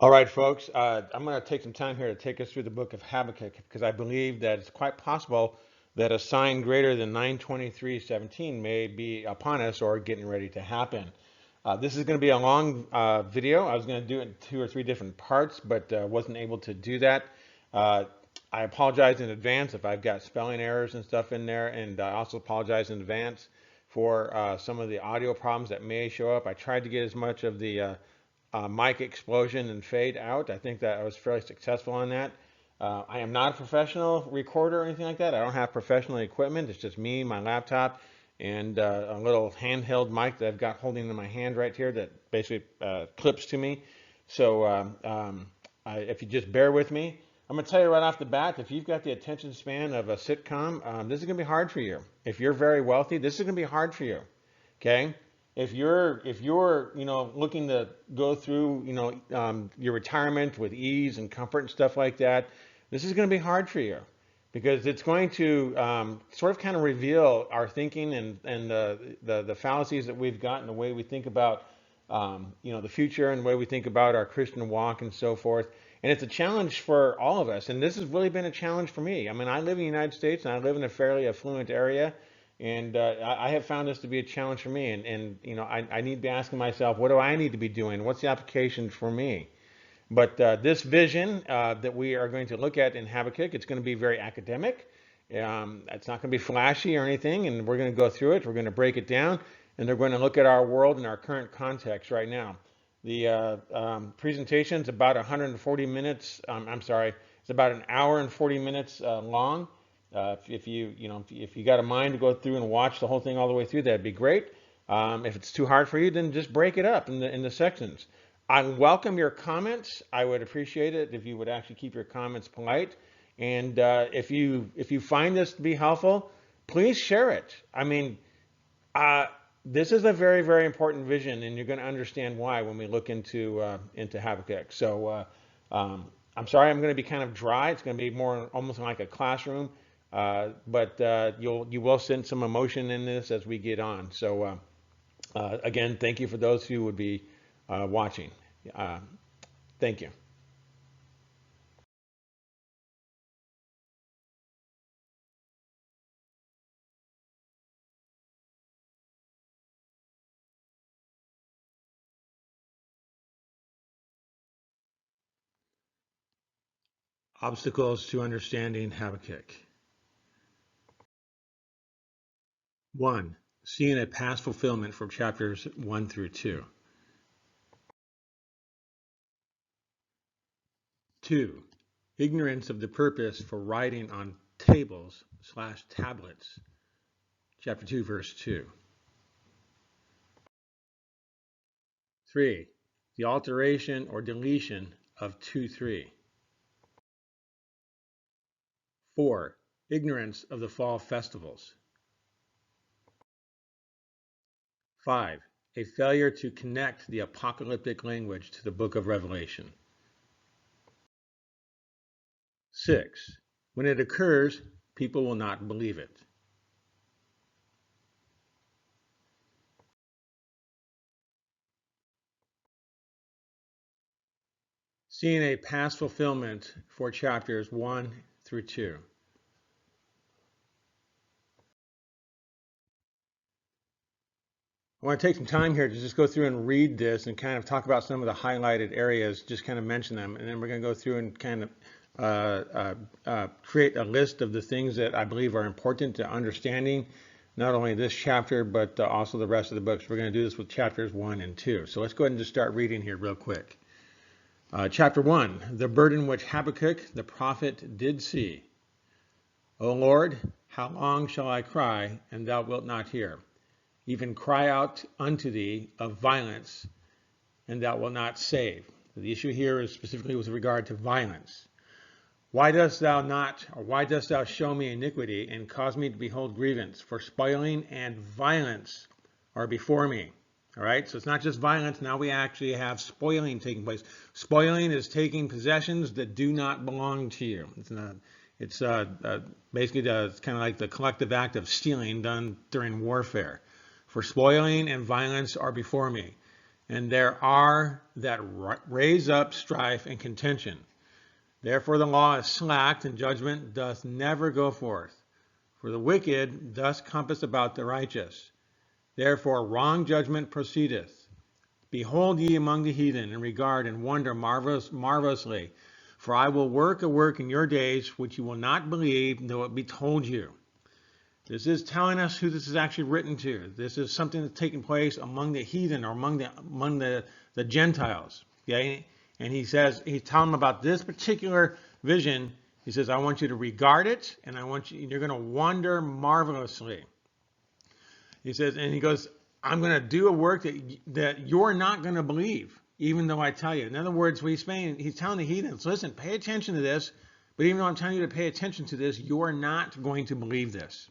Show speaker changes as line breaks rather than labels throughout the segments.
All right, folks, I'm going to take some time here to take us through the book of Habakkuk because I believe that it's quite possible that a sign greater than 9:23:17 may be upon us or getting ready to happen. This is going to be a long video. I was going to do it in 2 or 3 different parts, but wasn't able to do that. Uh, I apologize in advance if I've got spelling errors and stuff in there, and I also apologize in advance for some of the audio problems that may show up. I tried to get as much of the mic explosion and fade out. I think that I was fairly successful on that. I am not a professional recorder or anything like that. I don't have professional equipment. It's just me, my laptop, and a little handheld mic that I've got holding in my hand right here that basically clips to me. So if you just bear with me, I'm going to tell you right off the bat, if you've got the attention span of a sitcom, this is going to be hard for you. If you're very wealthy, this is going to be hard for you. Okay? If you're looking to go through your retirement with ease and comfort and stuff like that, this is going to be hard for you because it's going to sort of kind of reveal our thinking and the fallacies that we've got and the way we think about the future and the way we think about our Christian walk and so forth. And it's a challenge for all of us. And this has really been a challenge for me. I mean, I live in the United States and I live in a fairly affluent area. And I have found this to be a challenge for me. I need to be asking myself, what do I need to be doing? What's the application for me? But this vision that we are going to look at in Habakkuk, it's going to be very academic. It's not going to be flashy or anything. And we're going to go through it. We're going to break it down. And they're going to look at our world and our current context right now. The presentation is about 140 minutes. I'm sorry, it's about an hour and 40 minutes long. If you got a mind to go through and watch the whole thing all the way through, that'd be great. If it's too hard for you, then just break it up in the sections. I welcome your comments. I would appreciate it if you would actually keep your comments polite. And if you find this to be helpful, please share it. I mean, this is a very, very important vision, and you're going to understand why when we look into Habakkuk. So I'm sorry, I'm going to be kind of dry. It's going to be more almost like a classroom, but you will sense some emotion in this as we get on. So again, thank you for those who would be watching. Thank you. Obstacles to understanding Habakkuk. 1. Seeing a past fulfillment from chapters 1 through 2. 2. Ignorance of the purpose for writing on tables/tablets. Chapter 2, verse 2. 3. The alteration or deletion of 2:3. 4. Ignorance of the fall festivals. 5. A failure to connect the apocalyptic language to the book of Revelation. 6. When it occurs, people will not believe it. Seeing a past fulfillment for chapters 1 through 2. I want to take some time here to just go through and read this and kind of talk about some of the highlighted areas, just kind of mention them, and then we're going to go through and kind of create a list of the things that I believe are important to understanding not only this chapter, but also the rest of the books. We're going to do this with chapters 1 and 2. So let's go ahead and just start reading here real quick. Chapter 1, the burden which Habakkuk the prophet did see. O Lord, how long shall I cry, and thou wilt not hear? Even cry out unto thee of violence, and thou wilt not save. The issue here is specifically with regard to violence. Why dost thou show me iniquity, and cause me to behold grievance? For spoiling and violence are before me. All right, so it's not just violence. Now we actually have spoiling taking place. Spoiling is taking possessions that do not belong to you. It's basically it's kind of like the collective act of stealing done during warfare. For spoiling and violence are before me. and there are that raise up strife and contention. Therefore the law is slacked, and judgment doth never go forth. For the wicked thus compass about the righteous. Therefore wrong judgment proceedeth. Behold ye among the heathen, and regard and wonder marvelously. For I will work a work in your days which you will not believe, though it be told you. This is telling us who this is actually written to. This is something that's taking place among the heathen, or among the Gentiles. Okay? And he says, he's telling them about this particular vision. He says, I want you to regard it, and you're going to wonder marvelously. He says, and he goes, I'm going to do a work that you're not going to believe, even though I tell you. In other words, what he's telling the heathens, listen, pay attention to this, but even though I'm telling you to pay attention to this, you're not going to believe this,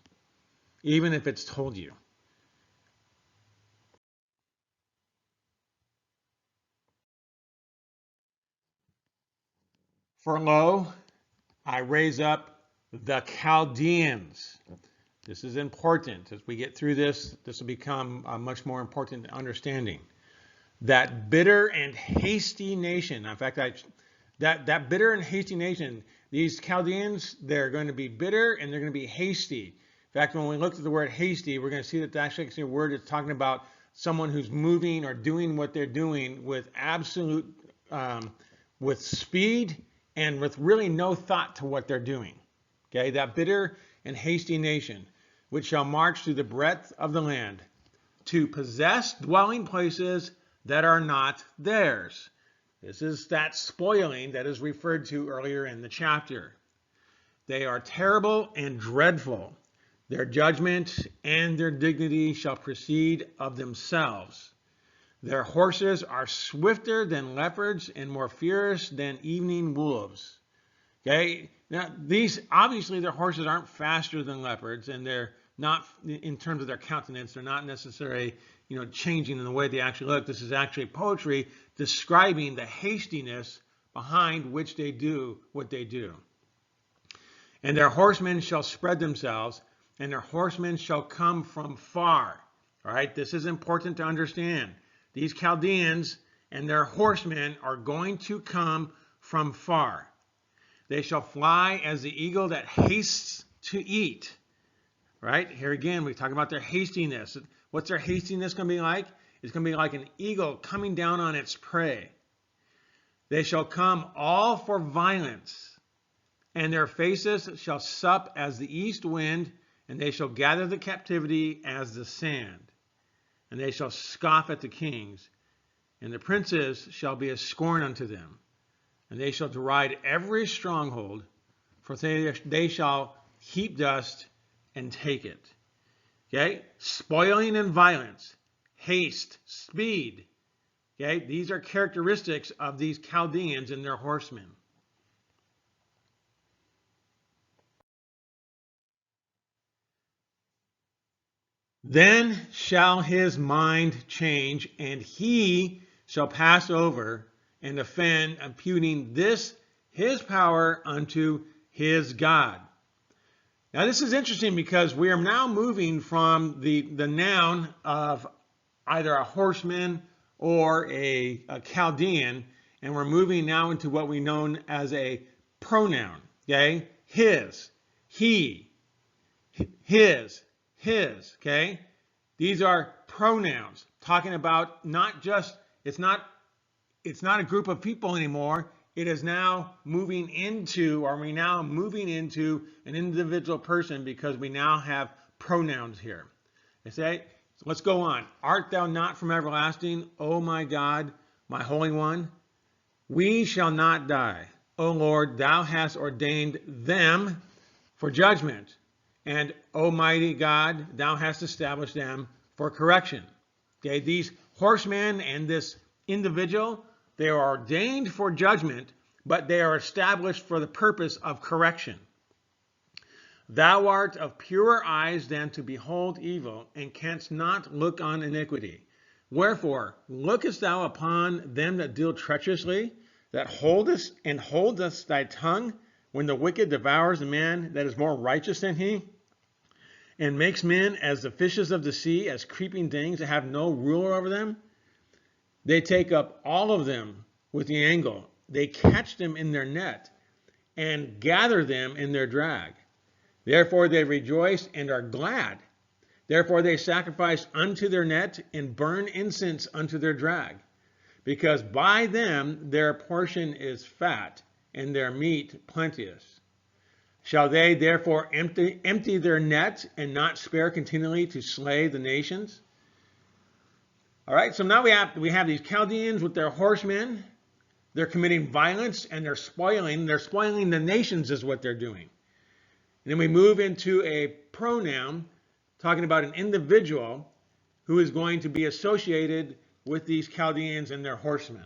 even if it's told you. For lo, I raise up the Chaldeans. This is important. As we get through this, this will become a much more important understanding. That bitter and hasty nation. In fact, that bitter and hasty nation, these Chaldeans, they're going to be bitter and they're going to be hasty. In fact, when we look at the word hasty, we're going to see that that's actually a word that's talking about someone who's moving or doing what they're doing with absolute, with speed and with really no thought to what they're doing. Okay, that bitter and hasty nation, which shall march through the breadth of the land to possess dwelling places that are not theirs. This is that spoiling that is referred to earlier in the chapter. They are terrible and dreadful. Their judgment and their dignity shall proceed of themselves. Their horses are swifter than leopards and more fierce than evening wolves. Okay, now these, obviously their horses aren't faster than leopards, and they're not, in terms of their countenance, they're not necessarily, changing in the way they actually look. This is actually poetry describing the hastiness behind which they do what they do. And their horsemen shall spread themselves, and their horsemen shall come from far. All right, this is important to understand. These Chaldeans and their horsemen are going to come from far. They shall fly as the eagle that hastes to eat. Right? Here again, we talk about their hastiness. What's their hastiness going to be like? It's going to be like an eagle coming down on its prey. They shall come all for violence, and their faces shall sup as the east wind, and they shall gather the captivity as the sand. And they shall scoff at the kings, and the princes shall be a scorn unto them. And they shall deride every stronghold, for they shall heap dust and take it. Okay? Spoiling and violence, haste, speed. Okay? These are characteristics of these Chaldeans and their horsemen. Then shall his mind change, and he shall pass over and offend, imputing this his power unto his God. Now this is interesting because we are now moving from the noun of either a horseman or a Chaldean, and we're moving now into what we know as a pronoun. Okay? His, he, his, okay? These are pronouns talking about not just, it's not a group of people anymore. It is now moving into, or we're now moving into an individual person because we now have pronouns here. They say, so let's go on. Art thou not from everlasting, O my God, my Holy One? We shall not die. O Lord, thou hast ordained them for judgment. And Almighty God, thou hast established them for correction. Okay, these horsemen and this individual, they are ordained for judgment, but they are established for the purpose of correction. Thou art of purer eyes than to behold evil, and canst not look on iniquity. Wherefore, lookest thou upon them that deal treacherously, that holdest thy tongue, when the wicked devours a man that is more righteous than he, and makes men as the fishes of the sea, as creeping things that have no ruler over them? They take up all of them with the angle. They catch them in their net and gather them in their drag. Therefore they rejoice and are glad. Therefore they sacrifice unto their net and burn incense unto their drag. Because by them their portion is fat and their meat plenteous. Shall they therefore empty their net and not spare continually to slay the nations? All right, so now we have these Chaldeans with their horsemen. They're committing violence and they're spoiling the nations is what they're doing. And then we move into a pronoun talking about an individual who is going to be associated with these Chaldeans and their horsemen.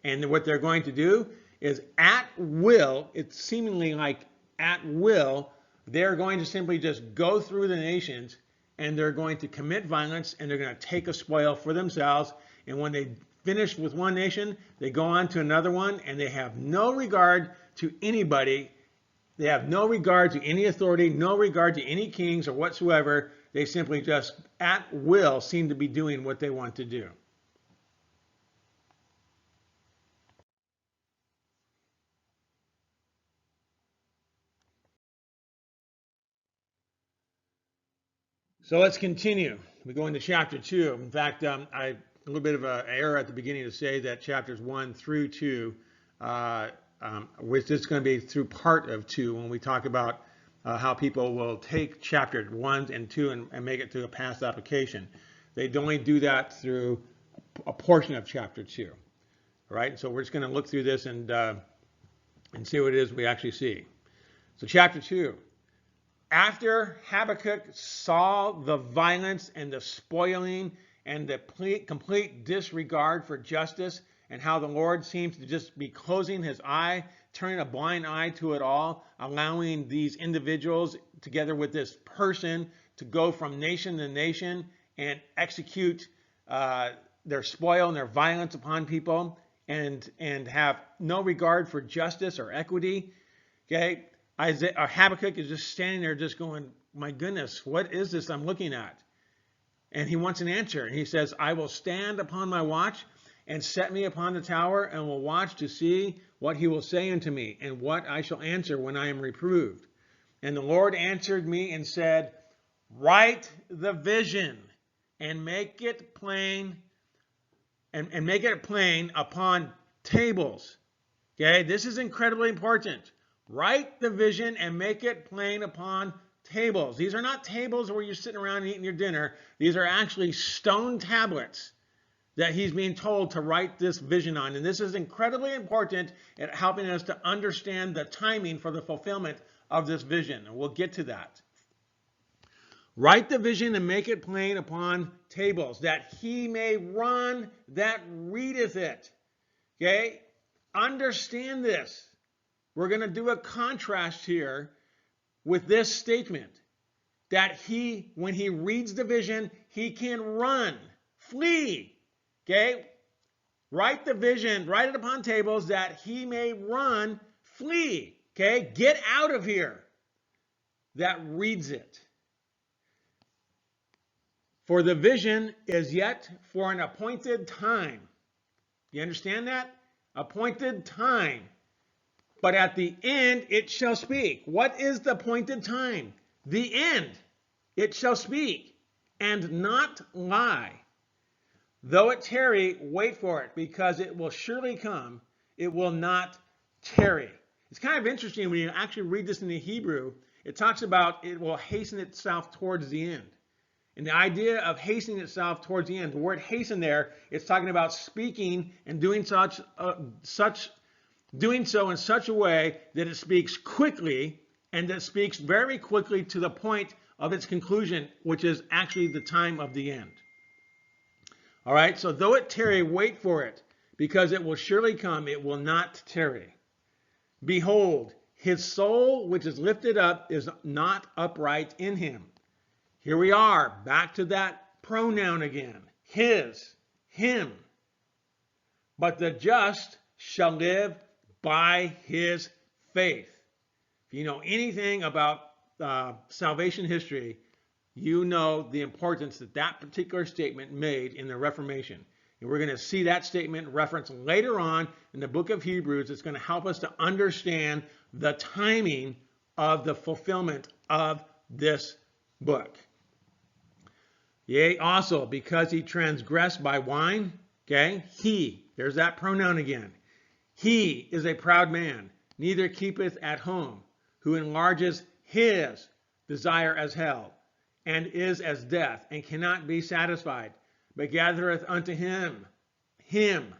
And what they're going to do is at will, it's seemingly like at will, they're going to simply just go through the nations and they're going to commit violence and they're going to take a spoil for themselves. And when they finish with one nation, they go on to another one and they have no regard to anybody. They have no regard to any authority, no regard to any kings or whatsoever. They simply just at will seem to be doing what they want to do. So let's continue. We go into chapter 2. In fact, a little bit of an error at the beginning to say that chapters 1 through 2, which is going to be through part of 2 when we talk about how people will take chapter 1 and 2 and make it to a past application. They only do that through a portion of chapter 2. All right, so we're just going to look through this and see what it is we actually see. So chapter 2. After Habakkuk saw the violence and the spoiling and the complete disregard for justice and how the Lord seems to just be closing his eye, turning a blind eye to it all, allowing these individuals together with this person to go from nation to nation and execute their spoil and their violence upon people and have no regard for justice or equity. Okay. Habakkuk is just standing there just going, my goodness, what is this I'm looking at? And he wants an answer. And he says, I will stand upon my watch and set me upon the tower and will watch to see what he will say unto me and what I shall answer when I am reproved. And the Lord answered me and said, write the vision and make it plain and make it plain upon tables. Okay, this is incredibly important. Write the vision and make it plain upon tables. These are not tables where you're sitting around and eating your dinner. These are actually stone tablets that he's being told to write this vision on. And this is incredibly important at helping us to understand the timing for the fulfillment of this vision. And we'll get to that. Write the vision and make it plain upon tables, that he may run that readeth it. Okay? Understand this. We're going to do a contrast here with this statement that when he reads the vision, he can run, flee. Okay? Write the vision, write it upon tables that he may run, flee. Okay? Get out of here. That reads it. For the vision is yet for an appointed time. You understand that? Appointed time. But at the end it shall speak. What is the appointed time? The end. It shall speak and not lie. Though it tarry, wait for it, because it will surely come. It will not tarry. It's kind of interesting when you actually read this in the Hebrew. It talks about it will hasten itself towards the end. And the idea of hastening itself towards the end, the word hasten there, it's talking about speaking and doing doing so in such a way that it speaks quickly and that speaks very quickly to the point of its conclusion, which is actually the time of the end. All right, so though it tarry, wait for it, because it will surely come, it will not tarry. Behold, his soul which is lifted up is not upright in him. Here we are, back to that pronoun again. His, him. But the just shall live by his faith. If you know anything about salvation history, you know the importance that that particular statement made in the Reformation. And we're going to see that statement referenced later on in the book of Hebrews. It's going to help us to understand the timing of the fulfillment of this book. Yea, also, because he transgressed by wine, okay, there's that pronoun again. He is a proud man, neither keepeth at home, who enlarges his desire as hell, and is as death, and cannot be satisfied, but gathereth unto him,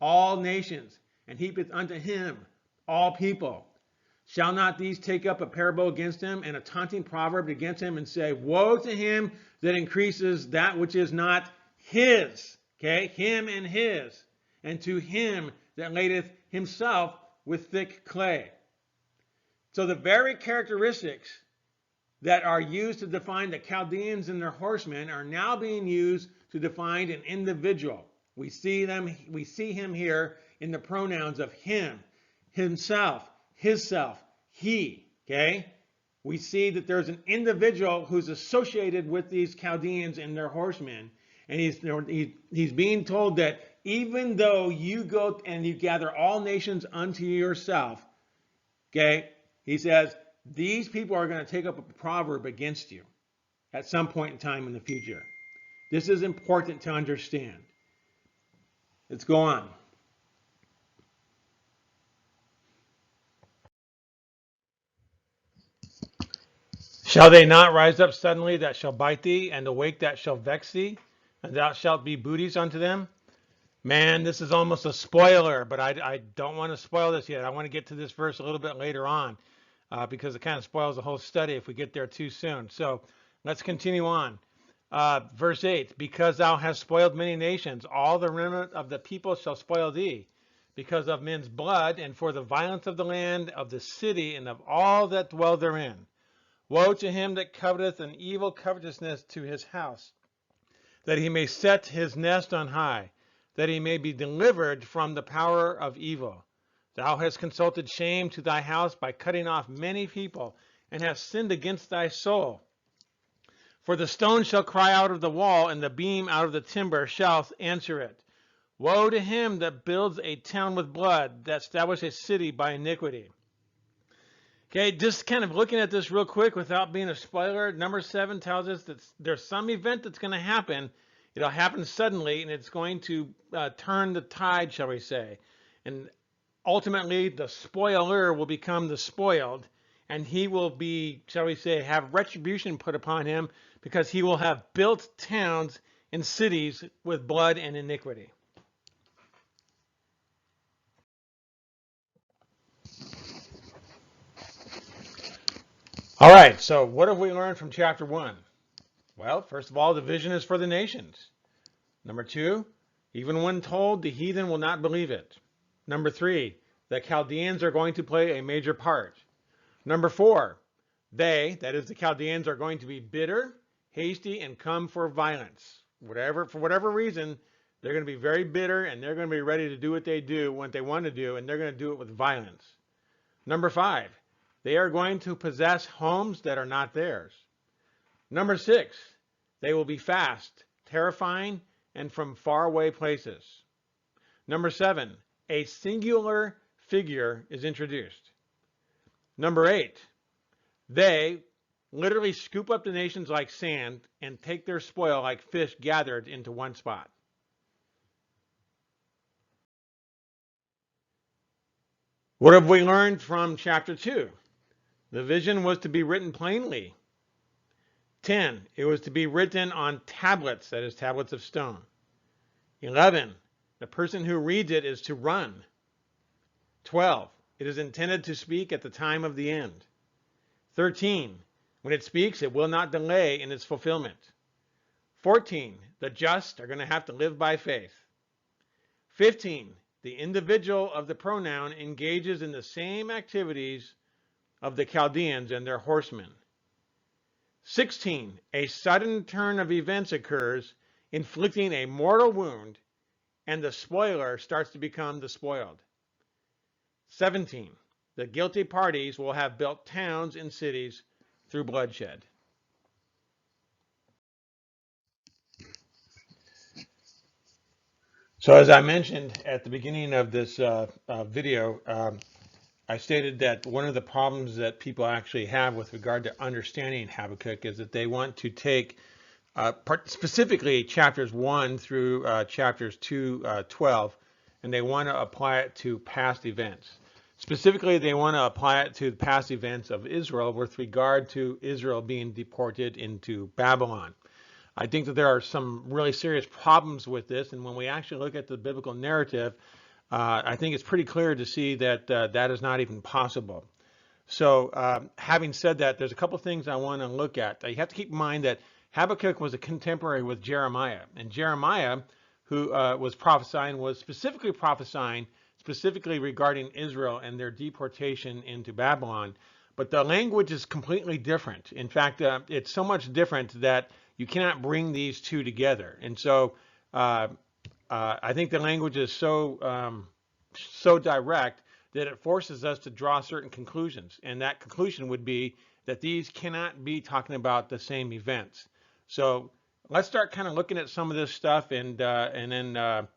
all nations, and heapeth unto him all people. Shall not these take up a parable against him, and a taunting proverb against him, and say, woe to him that increases that which is not his, okay, him and his, and to him that ladeth himself with thick clay. So the very characteristics that are used to define the Chaldeans and their horsemen are now being used to define an individual. We see him here in the pronouns of him, himself, hisself, he, okay? We see that there's an individual who's associated with these Chaldeans and their horsemen, and he's being told that even though you go and you gather all nations unto yourself, okay, he says, these people are going to take up a proverb against you at some point in time in the future. This is important to understand. Let's go on. Shall they not rise up suddenly that shall bite thee, and awake that shall vex thee, and thou shalt be booties unto them? Man, this is almost a spoiler, but I don't want to spoil this yet. I want to get to this verse a little bit later on because it kind of spoils the whole study if we get there too soon. So let's continue on. Verse 8, because thou hast spoiled many nations, all the remnant of the people shall spoil thee, because of men's blood, and for the violence of the land, of the city, and of all that dwell therein. Woe to him that coveteth an evil covetousness to his house, that he may set his nest on high, that he may be delivered from the power of evil. Thou hast consulted shame to thy house by cutting off many people, and hast sinned against thy soul. For the stone shall cry out of the wall, and the beam out of the timber shall answer it. Woe to him that builds a town with blood, that establishes a city by iniquity. Okay, just kind of looking at this real quick without being a spoiler, number 7 tells us that there's some event that's going to happen. It'll happen suddenly, and it's going to turn the tide, shall we say. And ultimately, the spoiler will become the spoiled, and he will be, shall we say, have retribution put upon him because he will have built towns and cities with blood and iniquity. All right, so what have we learned from chapter 1? Well, first of all, the vision is for the nations. Number 2, even when told, the heathen will not believe it. Number 3, the Chaldeans are going to play a major part. Number 4, they, that is the Chaldeans, are going to be bitter, hasty, and come for violence. For whatever reason, they're going to be very bitter, and they're going to be ready to do what they want to do, and they're going to do it with violence. Number 5, they are going to possess homes that are not theirs. Number 6, they will be fast, terrifying, and from faraway places. Number 7, a singular figure is introduced. Number 8, they literally scoop up the nations like sand and take their spoil like fish gathered into one spot. What have we learned from chapter 2? The vision was to be written plainly. 10, it was to be written on tablets, that is, tablets of stone. 11, the person who reads it is to run. 12, it is intended to speak at the time of the end. 13, when it speaks, it will not delay in its fulfillment. 14, the just are going to have to live by faith. 15, the individual of the pronoun engages in the same activities of the Chaldeans and their horsemen. 16, a sudden turn of events occurs, inflicting a mortal wound, and the spoiler starts to become the spoiled. 17, the guilty parties will have built towns and cities through bloodshed. So as I mentioned at the beginning of this video, I stated that one of the problems that people actually have with regard to understanding Habakkuk is that they want to take specifically chapters 1 through chapters 2:12, and they want to apply it to past events. Specifically, they want to apply it to the past events of Israel with regard to Israel being deported into Babylon. I think that there are some really serious problems with this, and when we actually look at the biblical narrative, I think it's pretty clear to see that that is not even possible. So having said that, there's a couple things I want to look at. You have to keep in mind that Habakkuk was a contemporary with Jeremiah, and Jeremiah, who was prophesying, was specifically prophesying specifically regarding Israel and their deportation into Babylon. But the language is completely different. In fact, it's so much different that you cannot bring these two together. And so I think the language is so direct that it forces us to draw certain conclusions. And that conclusion would be that these cannot be talking about the same events. So let's start kind of looking at some of this stuff, and then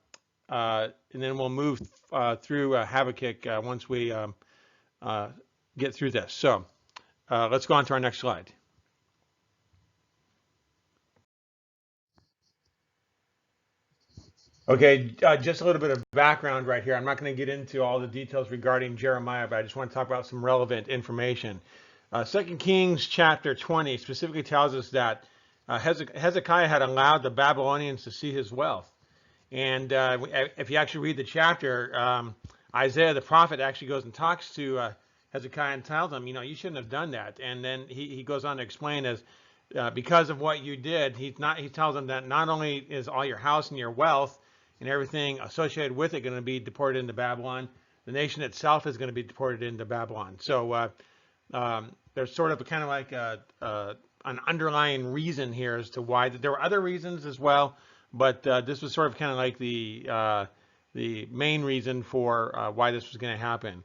we'll move through Habakkuk once we get through this. So let's go on to our next slide. Okay, just a little bit of background right here. I'm not going to get into all the details regarding Jeremiah, but I just want to talk about some relevant information. 2 Kings chapter 20 specifically tells us that Hezekiah had allowed the Babylonians to see his wealth. And if you actually read the chapter, Isaiah the prophet actually goes and talks to Hezekiah and tells him, you shouldn't have done that. And then he goes on to explain as because of what you did, he tells him that not only is all your house and your wealth and everything associated with it going to be deported into Babylon, the nation itself is going to be deported into Babylon. So there's sort of a kind of like an underlying reason here as to why. There were other reasons as well, but this was sort of kind of like the main reason for why this was going to happen.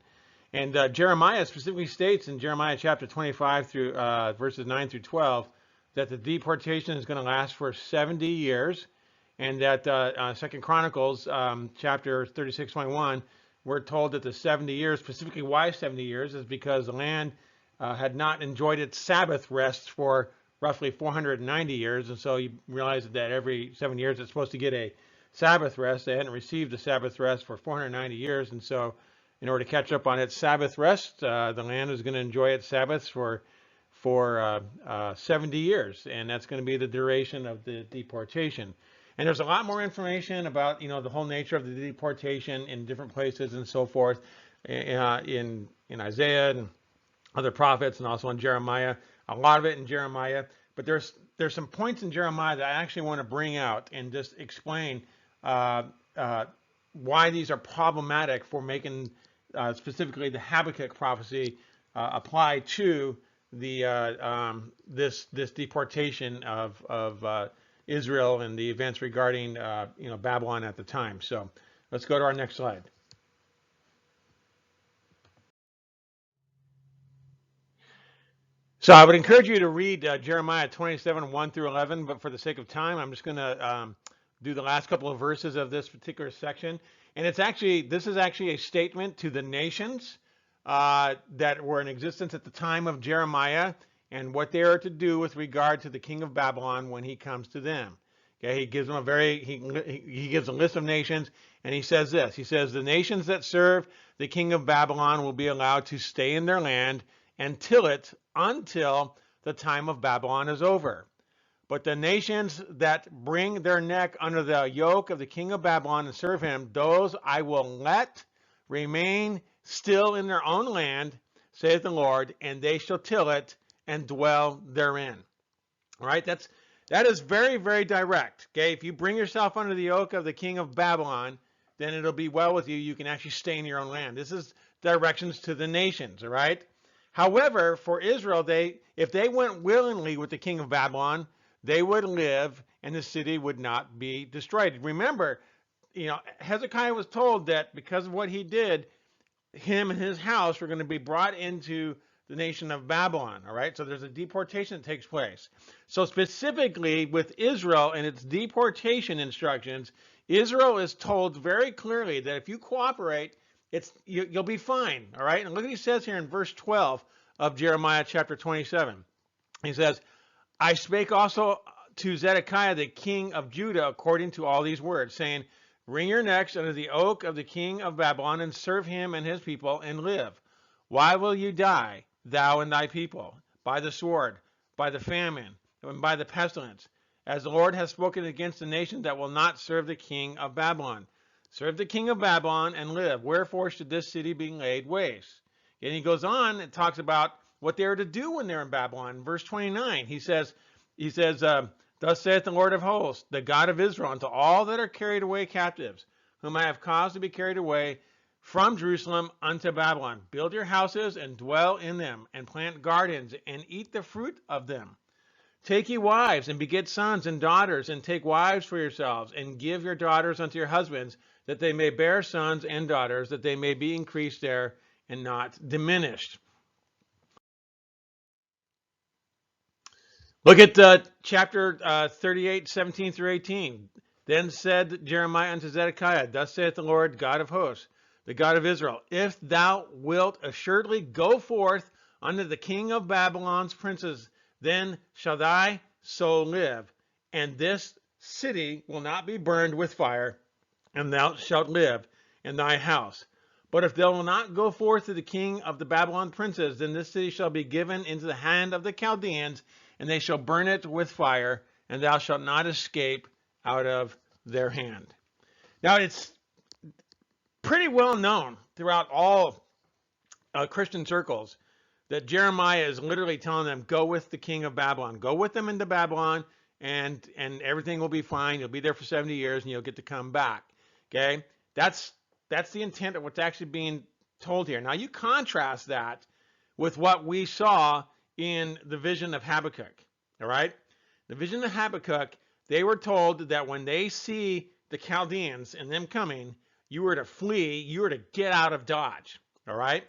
And Jeremiah specifically states in Jeremiah chapter 25 through verses 9 through 12 that the deportation is going to last for 70 years, and that 2 Chronicles chapter 36:21, we're told that the 70 years, specifically why 70 years, is because the land had not enjoyed its Sabbath rest for roughly 490 years, and so you realize that every 7 years it's supposed to get a Sabbath rest. They hadn't received a Sabbath rest for 490 years, and so in order to catch up on its Sabbath rest, the land is going to enjoy its Sabbaths for 70 years, and that's going to be the duration of the deportation. And there's a lot more information about the whole nature of the deportation in different places and so forth in Isaiah and other prophets, and also in Jeremiah. A lot of it in Jeremiah, but there's some points in Jeremiah that I actually want to bring out and just explain why these are problematic for making specifically the Habakkuk prophecy apply to the this deportation of Israel and the events regarding Babylon at the time. So let's go to our next slide. So I would encourage you to read Jeremiah 27, 1 through 11, but for the sake of time, I'm just going to do the last couple of verses of this particular section. And this is actually a statement to the nations that were in existence at the time of Jeremiah and what they are to do with regard to the king of Babylon when he comes to them. Okay, he gives them he gives a list of nations, and he says this. He says, the nations that serve the king of Babylon will be allowed to stay in their land until the time of Babylon is over. But the nations that bring their neck under the yoke of the king of Babylon and serve him, those I will let remain still in their own land, saith the Lord, and they shall till it and dwell therein. All right, that is very, very direct. Okay, if you bring yourself under the yoke of the king of Babylon, then it'll be well with you. You can actually stay in your own land. This is directions to the nations. All right. However, for Israel, if they went willingly with the king of Babylon, they would live and the city would not be destroyed. Remember, Hezekiah was told that because of what he did, him and his house were going to be brought into the nation of Babylon. All right, so there's a deportation that takes place. So specifically with Israel and its deportation instructions, Israel is told very clearly that if you cooperate, you'll be fine. All right. And look what he says here in verse 12 of Jeremiah chapter 27. He says, I spake also to Zedekiah the king of Judah according to all these words, saying, wring your necks under the oak of the king of Babylon, and serve him and his people, and live. Why will you die, thou and thy people, by the sword, by the famine, and by the pestilence, as the Lord has spoken against the nation that will not serve the king of Babylon? Serve the king of Babylon and live. Wherefore should this city be laid waste? And he goes on and talks about what they are to do when they're in Babylon. In verse 29, he says, thus saith the Lord of hosts, the God of Israel, unto all that are carried away captives, whom I have caused to be carried away from Jerusalem unto Babylon. Build your houses and dwell in them, and plant gardens and eat the fruit of them. Take ye wives and beget sons and daughters, and take wives for yourselves, and give your daughters unto your husbands, that they may bear sons and daughters, that they may be increased there and not diminished. Look at chapter 38, 17 through 18. Then said Jeremiah unto Zedekiah, thus saith the Lord God of hosts, the God of Israel, if thou wilt assuredly go forth unto the king of Babylon's princes, then shall thy soul live, and this city will not be burned with fire, and thou shalt live in thy house. But if thou wilt not go forth to the king of the Babylon princes, then this city shall be given into the hand of the Chaldeans, and they shall burn it with fire, and thou shalt not escape out of their hand. Now, it's pretty well known throughout all Christian circles that Jeremiah is literally telling them, go with the king of Babylon. Go with them into Babylon, and everything will be fine. You'll be there for 70 years, and you'll get to come back. Okay? That's the intent of what's actually being told here. Now, you contrast that with what we saw in the vision of Habakkuk. All right? The vision of Habakkuk, they were told that when they see the Chaldeans and them coming, you were to flee, you were to get out of Dodge. All right?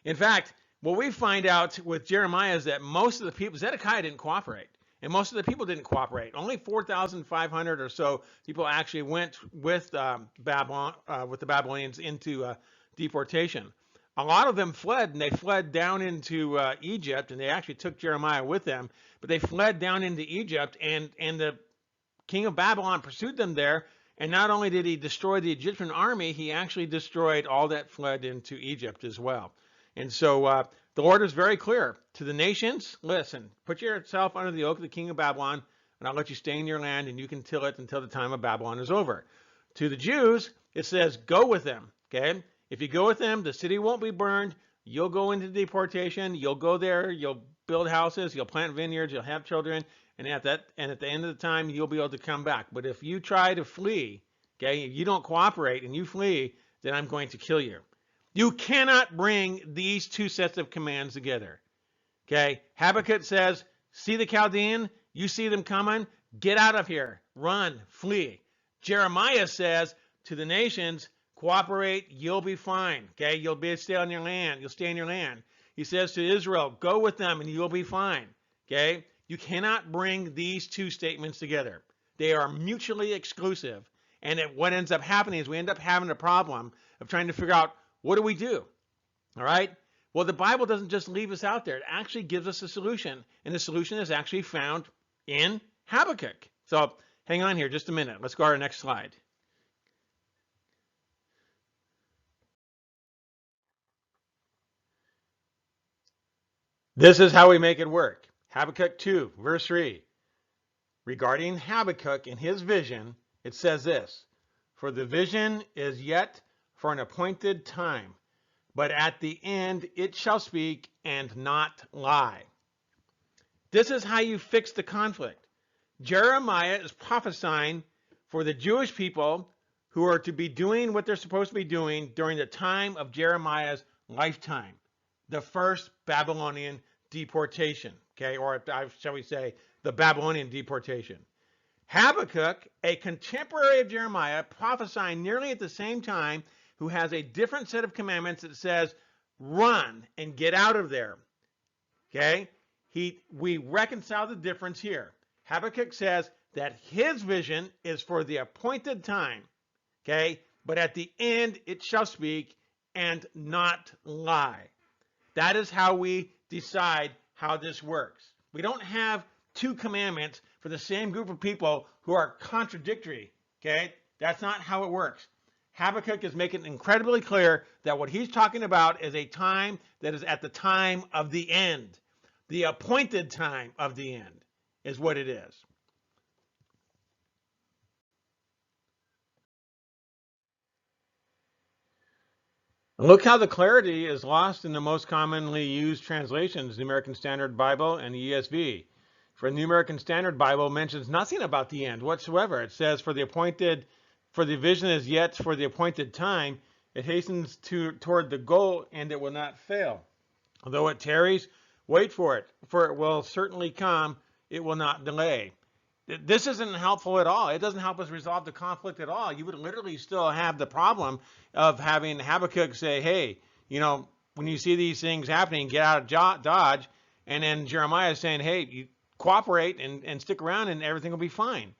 In fact, what we find out with Jeremiah is that most of the people, Zedekiah didn't cooperate, and most of the people didn't cooperate. Only 4,500 or so people actually went with Babylon, with the Babylonians into deportation. A lot of them fled, and they fled down into Egypt, and they actually took Jeremiah with them, but they fled down into Egypt, and the king of Babylon pursued them there, and not only did he destroy the Egyptian army, he actually destroyed all that fled into Egypt as well. And so the Lord is very clear to the nations, listen, put yourself under the yoke of the king of Babylon, and I'll let you stay in your land, and you can till it until the time of Babylon is over. To the Jews, it says, go with them, okay? If you go with them, the city won't be burned. You'll go into deportation. You'll go there. You'll build houses. You'll plant vineyards. You'll have children. And at the end of the time, you'll be able to come back. But if you try to flee, okay, if you don't cooperate and you flee, then I'm going to kill you. You cannot bring these two sets of commands together. Okay, Habakkuk says, see the Chaldean, you see them coming, get out of here, run, flee. Jeremiah says to the nations, cooperate, you'll be fine. Okay, you'll stay on your land, you'll stay in your land. He says to Israel, go with them and you'll be fine. Okay, you cannot bring these two statements together. They are mutually exclusive. And what ends up happening is we end up having a problem of trying to figure out, what do we do? All right? Well, the Bible doesn't just leave us out there. It actually gives us a solution. And the solution is actually found in Habakkuk. So hang on here just a minute. Let's go to our next slide. This is how we make it work. Habakkuk 2, verse 3. Regarding Habakkuk and his vision, it says this, for the vision is yet for an appointed time, but at the end it shall speak and not lie. This is how you fix the conflict. Jeremiah is prophesying for the Jewish people who are to be doing what they're supposed to be doing during the time of Jeremiah's lifetime, the first Babylonian deportation, okay, or shall we say, the Babylonian deportation. Habakkuk, a contemporary of Jeremiah, prophesying nearly at the same time, who has a different set of commandments that says, run and get out of there. Okay? We reconcile the difference here. Habakkuk says, that his vision is for the appointed time, okay? But at the end it shall speak and not lie. That is how we decide how this works. We don't have two commandments for the same group of people who are contradictory, okay? That's not how it works. Habakkuk is making it incredibly clear that what he's talking about is a time that is at the time of the end. The appointed time of the end is what it is. Look how the clarity is lost in the most commonly used translations, the American Standard Bible and the ESV. For the New American Standard Bible mentions nothing about the end whatsoever. It says, for the vision is yet for the appointed time, it hastens toward the goal, and it will not fail. Although it tarries, wait for it will certainly come, it will not delay. This isn't helpful at all. It doesn't help us resolve the conflict at all. You would literally still have the problem of having Habakkuk say, hey, when you see these things happening, get out of Dodge. And then Jeremiah is saying, hey, you cooperate and stick around and everything will be fine.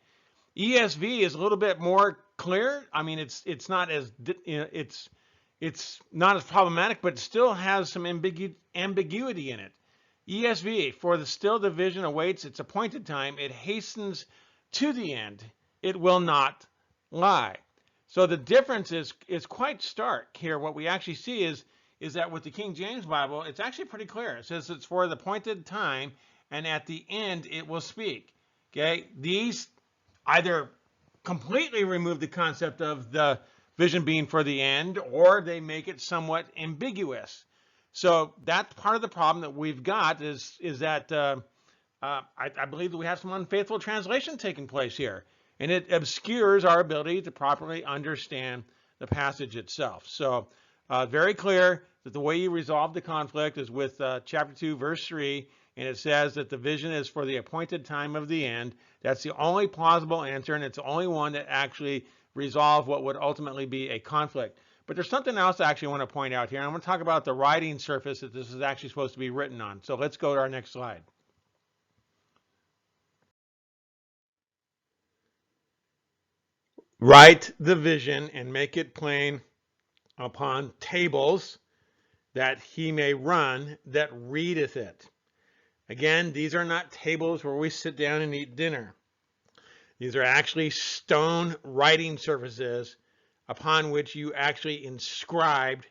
ESV is a little bit more clear. I mean, it's not as, it's not as problematic, but it still has some ambiguity in it. ESV, for the vision awaits its appointed time, it hastens to the end, it will not lie. So the difference is quite stark here. What we actually see is that with the King James Bible, it's actually pretty clear. It says it's for the appointed time, and at the end it will speak. Okay, these either completely remove the concept of the vision being for the end, or they make it somewhat ambiguous. So that's part of the problem that we've got is that I believe that we have some unfaithful translation taking place here, and it obscures our ability to properly understand the passage itself. So very clear that the way you resolve the conflict is with chapter 2, verse 3, and it says that the vision is for the appointed time of the end. That's the only plausible answer, and it's the only one that actually resolves what would ultimately be a conflict. But there's something else I actually want to point out here. I want to talk about the writing surface that this is actually supposed to be written on. So let's go to our next slide. Write the vision and make it plain upon tables, that he may run that readeth it. Again, these are not tables where we sit down and eat dinner. These are actually stone writing surfaces upon which you actually inscribed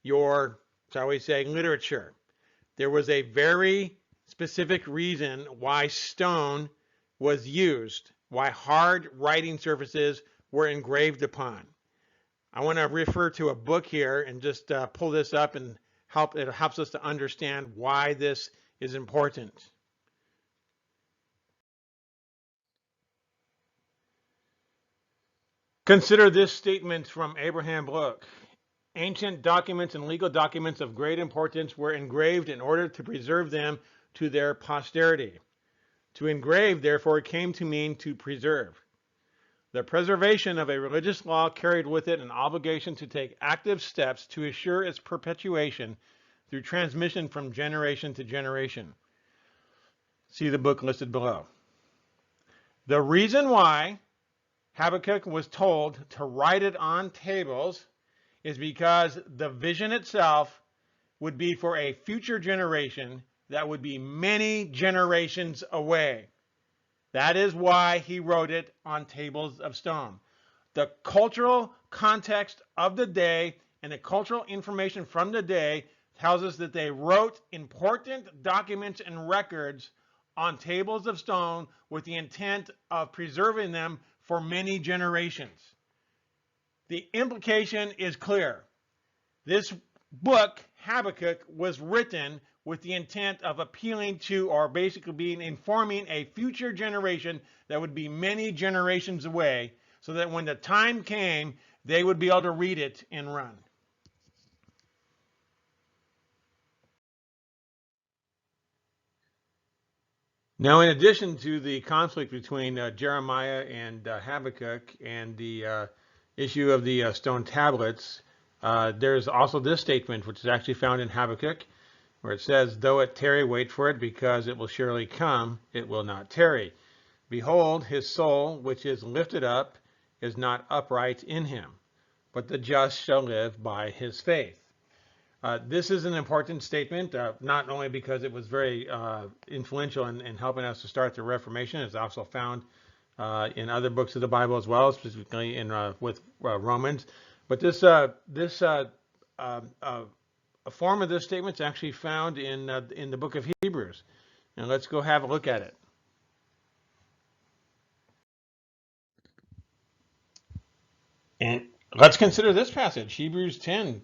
your, shall we say, literature. There was a very specific reason why stone was used, why hard writing surfaces were engraved upon. I want to refer to a book here and just pull this up, and it helps us to understand why this is important. Consider this statement from Abraham Bloch. Ancient documents and legal documents of great importance were engraved in order to preserve them to their posterity. To engrave, therefore, came to mean to preserve. The preservation of a religious law carried with it an obligation to take active steps to assure its perpetuation through transmission from generation to generation. See the book listed below. The reason why Habakkuk was told to write it on tables is because the vision itself would be for a future generation that would be many generations away. That is why he wrote it on tables of stone. The cultural context of the day and the cultural information from the day tells us that they wrote important documents and records on tables of stone with the intent of preserving them for many generations. The implication is clear. This book, Habakkuk, was written with the intent of appealing to, or basically informing a future generation that would be many generations away, so that when the time came, they would be able to read it and run. Now, in addition to the conflict between Jeremiah and Habakkuk and the issue of the stone tablets, there's also this statement, which is actually found in Habakkuk, where it says, though it tarry, wait for it, because it will surely come, it will not tarry. Behold, his soul, which is lifted up, is not upright in him, but the just shall live by his faith. This is an important statement, not only because it was very influential in helping us to start the Reformation. It's also found in other books of the Bible as well, specifically in with Romans. But this a form of this statement is actually found in the book of Hebrews, and let's go have a look at it. And let's consider this passage, Hebrews 10.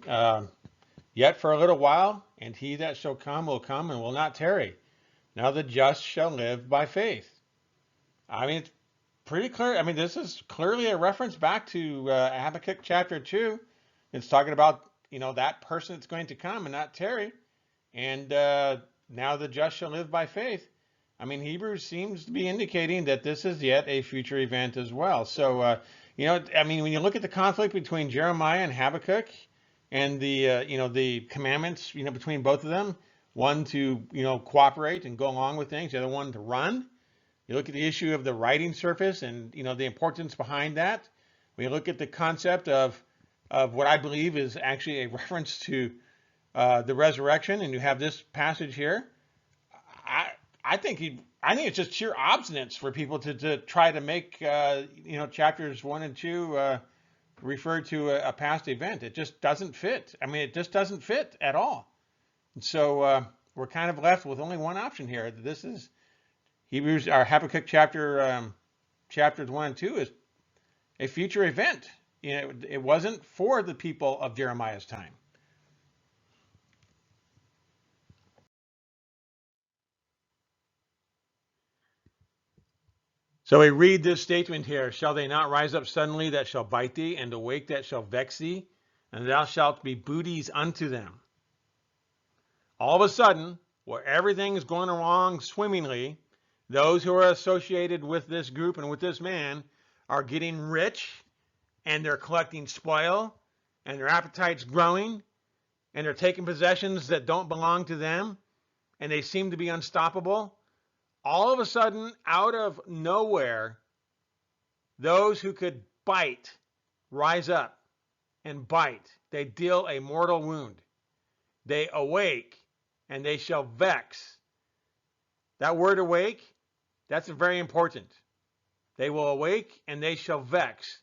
Yet for a little while, and he that shall come will come and will not tarry. Now the just shall live by faith. I mean, it's pretty clear. I mean, this is clearly a reference back to Habakkuk chapter 2. It's talking about, that person that's going to come and not tarry. And now the just shall live by faith. I mean, Hebrews seems to be indicating that this is yet a future event as well. So, I mean, when you look at the conflict between Jeremiah and Habakkuk, and the commandments, between both of them, one to, cooperate and go along with things, the other one to run. You look at the issue of the writing surface and, the importance behind that. We look at the concept of what I believe is actually a reference to the resurrection, and you have this passage here. I think it's just sheer obstinance for people to try to make chapters 1 and 2 refer to a past event. It just doesn't fit. I mean, it just doesn't fit at all. And so we're kind of left with only one option here. This is Hebrews, or Habakkuk chapters 1 and 2 is a future event. It wasn't for the people of Jeremiah's time. So we read this statement here, shall they not rise up suddenly that shall bite thee, and awake that shall vex thee, and thou shalt be booties unto them. All of a sudden, where everything is going along swimmingly, those who are associated with this group and with this man are getting rich, and they're collecting spoil, and their appetite's growing, and they're taking possessions that don't belong to them, and they seem to be unstoppable. All of a sudden, out of nowhere, those who could bite rise up and bite. They deal a mortal wound. They awake, and they shall vex. That word awake, that's very important. They will awake, and they shall vex.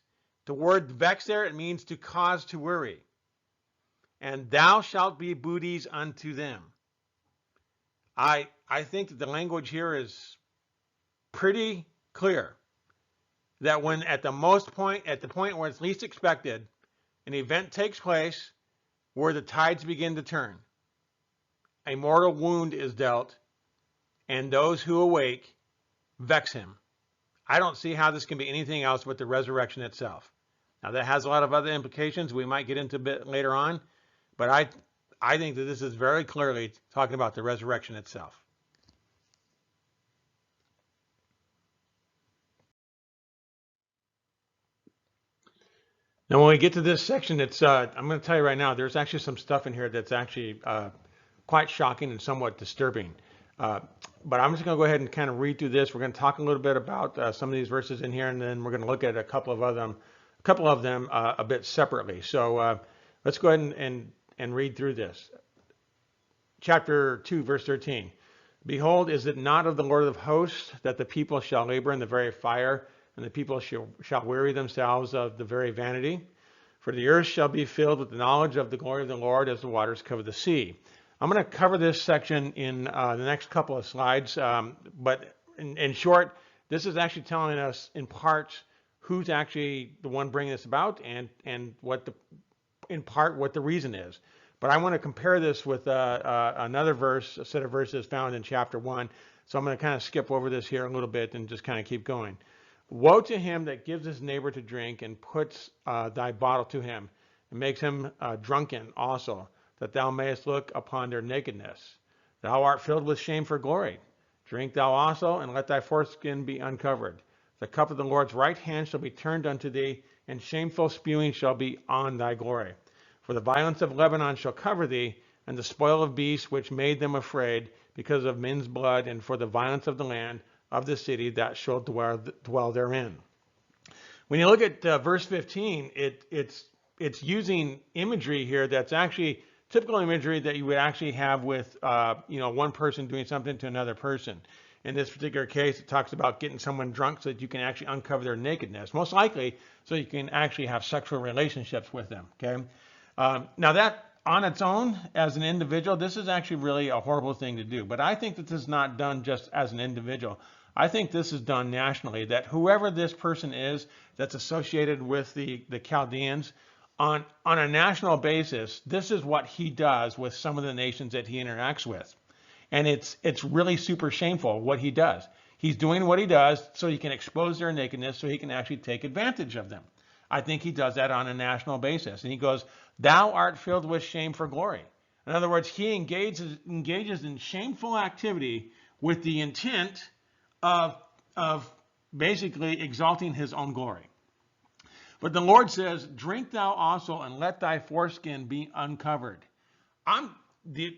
The word vex there, it means to cause to worry. And thou shalt be booties unto them. I think that the language here is pretty clear. That when at the point where it's least expected, an event takes place where the tides begin to turn. A mortal wound is dealt, and those who awake vex him. I don't see how this can be anything else but the resurrection itself. Now that has a lot of other implications we might get into a bit later on, but I think that this is very clearly talking about the resurrection itself. Now, when we get to this section, it's I'm going to tell you right now, there's actually some stuff in here that's actually quite shocking and somewhat disturbing. But I'm just going to go ahead and kind of read through this. We're going to talk a little bit about some of these verses in here, and then we're going to look at a couple of them a bit separately. So let's go ahead and read through this. Chapter 2, verse 13. Behold, is it not of the Lord of hosts that the people shall labor in the very fire, and the people shall weary themselves of the very vanity? For the earth shall be filled with the knowledge of the glory of the Lord as the waters cover the sea. I'm going to cover this section in the next couple of slides, but in short, this is actually telling us in parts who's actually the one bringing this about and what what the reason is. But I want to compare this with another verse, a set of verses found in chapter 1. So I'm going to kind of skip over this here a little bit and just kind of keep going. Woe to him that gives his neighbor to drink and puts thy bottle to him and makes him drunken also, that thou mayest look upon their nakedness. Thou art filled with shame for glory. Drink thou also, and let thy foreskin be uncovered. The cup of the Lord's right hand shall be turned unto thee, and shameful spewing shall be on thy glory. For the violence of Lebanon shall cover thee, and the spoil of beasts which made them afraid, because of men's blood, and for the violence of the land, of the city that shall dwell therein. When you look at verse 15, it's using imagery here that's actually typical imagery that you would actually have with one person doing something to another person. In this particular case, it talks about getting someone drunk so that you can actually uncover their nakedness, most likely so you can actually have sexual relationships with them. Okay, now that on its own, as an individual, this is actually really a horrible thing to do. But I think that this is not done just as an individual. I think this is done nationally, that whoever this person is that's associated with the Chaldeans, on a national basis, this is what he does with some of the nations that he interacts with. And it's really super shameful what he does. He's doing what he does so he can expose their nakedness, so he can actually take advantage of them. I think he does that on a national basis. And he goes, thou art filled with shame for glory. In other words, he engages in shameful activity with the intent of basically exalting his own glory. But the Lord says, drink thou also, and let thy foreskin be uncovered. I'm going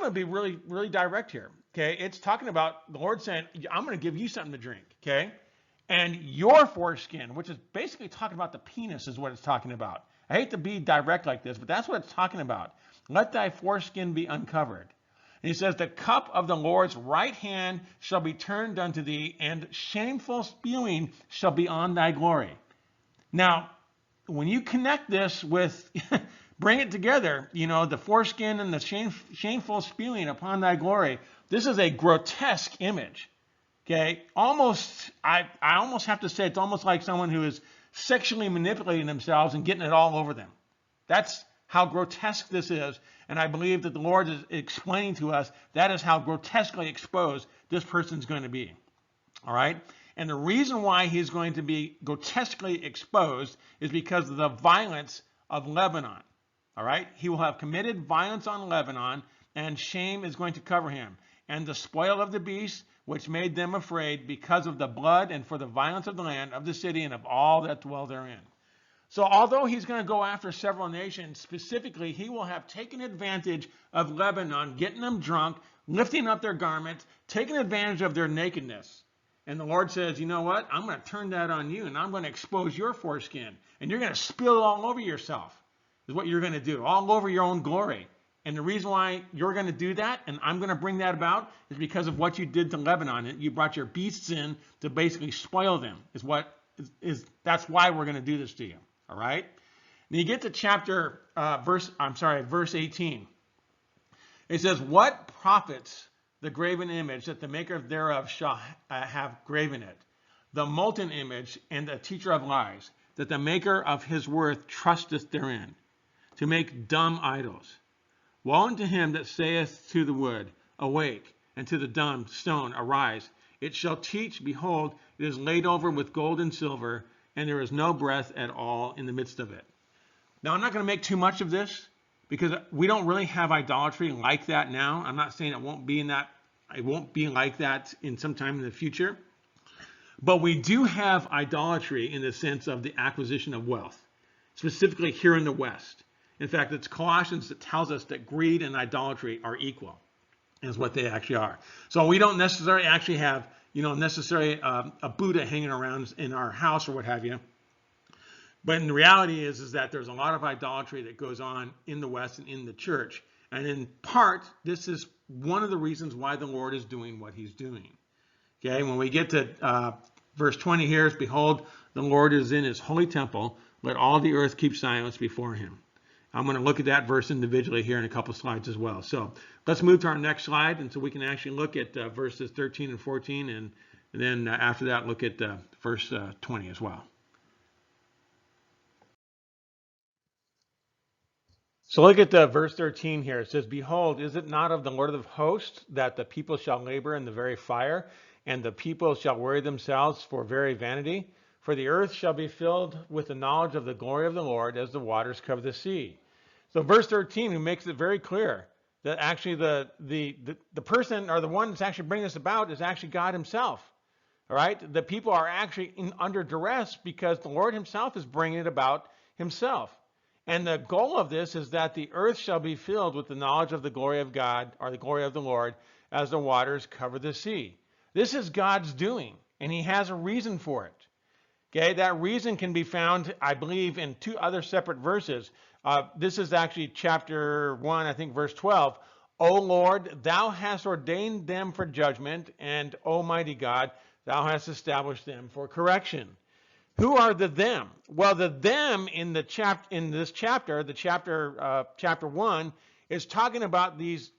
to be really, really direct here. Okay, it's talking about the Lord saying, I'm going to give you something to drink. Okay, and your foreskin, which is basically talking about the penis, is what it's talking about. I hate to be direct like this, but that's what it's talking about. Let thy foreskin be uncovered. And he says, the cup of the Lord's right hand shall be turned unto thee, and shameful spewing shall be on thy glory. Now, when you connect this with, bring it together, the foreskin and the shameful spewing upon thy glory, this is a grotesque image. Okay, I almost have to say it's almost like someone who is sexually manipulating themselves and getting it all over them. That's how grotesque this is, and I believe that the Lord is explaining to us that is how grotesquely exposed this person's going to be. All right, and the reason why he's going to be grotesquely exposed is because of the violence of Lebanon. All right, he will have committed violence on Lebanon, and shame is going to cover him. And the spoil of the beast, which made them afraid, because of the blood and for the violence of the land, of the city, and of all that dwell therein. So although he's going to go after several nations, specifically, he will have taken advantage of Lebanon, getting them drunk, lifting up their garments, taking advantage of their nakedness. And the Lord says, you know what? I'm going to turn that on you, and I'm going to expose your foreskin, and you're going to spill it all over yourself, is what you're going to do, all over your own glory. And the reason why you're going to do that, and I'm going to bring that about, is because of what you did to Lebanon. You brought your beasts in to basically spoil them. That's why we're going to do this to you. All right. Now you get to verse 18. It says, "What profits the graven image that the maker thereof shall have graven it, the molten image and the teacher of lies, that the maker of his worth trusteth therein, to make dumb idols? Woe unto him that saith to the wood, awake, and to the dumb stone, arise. It shall teach, behold, it is laid over with gold and silver, and there is no breath at all in the midst of it." Now, I'm not going to make too much of this, because we don't really have idolatry like that now. I'm not saying it won't be like that in some time in the future. But we do have idolatry in the sense of the acquisition of wealth, specifically here in the West. In fact, it's Colossians that tells us that greed and idolatry are equal, is what they actually are. So we don't necessarily actually have, a Buddha hanging around in our house or what have you. But in the reality is that there's a lot of idolatry that goes on in the West and in the church. And in part, this is one of the reasons why the Lord is doing what he's doing. Okay, when we get to verse 20 here, is, "Behold, the Lord is in his holy temple. Let all the earth keep silence before him." I'm going to look at that verse individually here in a couple slides as well. So let's move to our next slide, and so we can actually look at verses 13 and 14, and then after that, look at verse 20 as well. So look at verse 13 here. It says, "Behold, is it not of the Lord of hosts that the people shall labor in the very fire, and the people shall weary themselves for very vanity? For the earth shall be filled with the knowledge of the glory of the Lord as the waters cover the sea." So verse 13 makes it very clear that actually the person, or the one that's actually bringing this about, is actually God himself. All right? The people are actually under duress because the Lord himself is bringing it about himself. And the goal of this is that the earth shall be filled with the knowledge of the glory of God, or the glory of the Lord, as the waters cover the sea. This is God's doing, and he has a reason for it. Okay, that reason can be found, I believe, in two other separate verses. This is actually chapter 1, I think, verse 12. O Lord, thou hast ordained them for judgment, and Almighty God, thou hast established them for correction. Who are the them? Well, the them in this chapter, chapter 1, is talking about these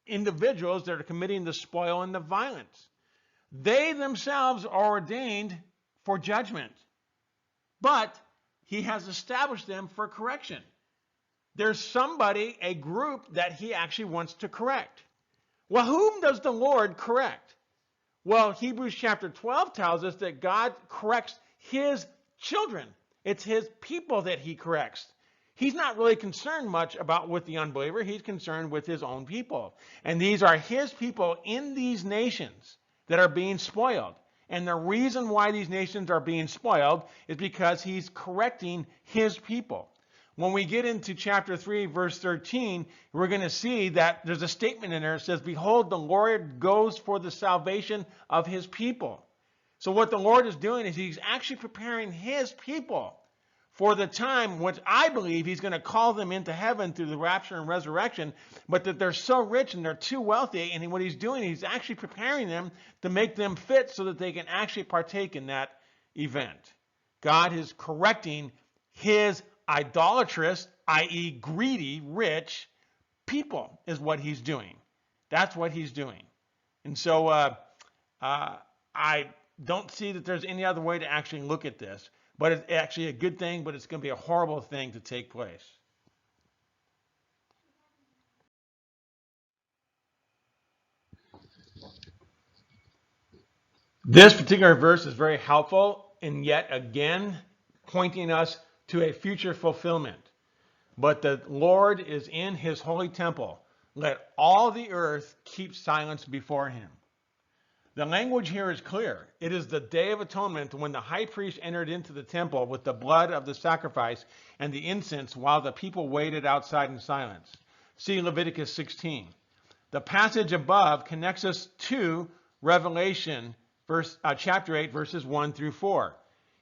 individuals that are committing the spoil and the violence. They themselves are ordained for judgment, but he has established them for correction. There's somebody, a group that he actually wants to correct. Well, whom does the Lord correct? Well, Hebrews chapter 12 tells us that God corrects his children. It's his people that he corrects. He's not really concerned much about with the unbeliever. He's concerned with his own people. And these are his people in these nations that are being spoiled. And the reason why these nations are being spoiled is because he's correcting his people. When we get into chapter 3, verse 13, we're going to see that there's a statement in there that says, behold, the Lord goes for the salvation of his people. So what the Lord is doing is he's actually preparing his people for the time which I believe he's going to call them into heaven through the rapture and resurrection, but that they're so rich and they're too wealthy, and what he's doing, he's actually preparing them to make them fit so that they can actually partake in that event. God is correcting his idolatrous, i.e. greedy, rich people is what he's doing. That's what he's doing. And so I don't see that there's any other way to actually look at this. But it's actually a good thing, but it's going to be a horrible thing to take place. This particular verse is very helpful in yet again pointing us to a future fulfillment. But the Lord is in his holy temple. Let all the earth keep silence before him. The language here is clear. It is the Day of Atonement when the high priest entered into the temple with the blood of the sacrifice and the incense while the people waited outside in silence. See Leviticus 16. The passage above connects us to Revelation chapter 8, verses 1 through 4.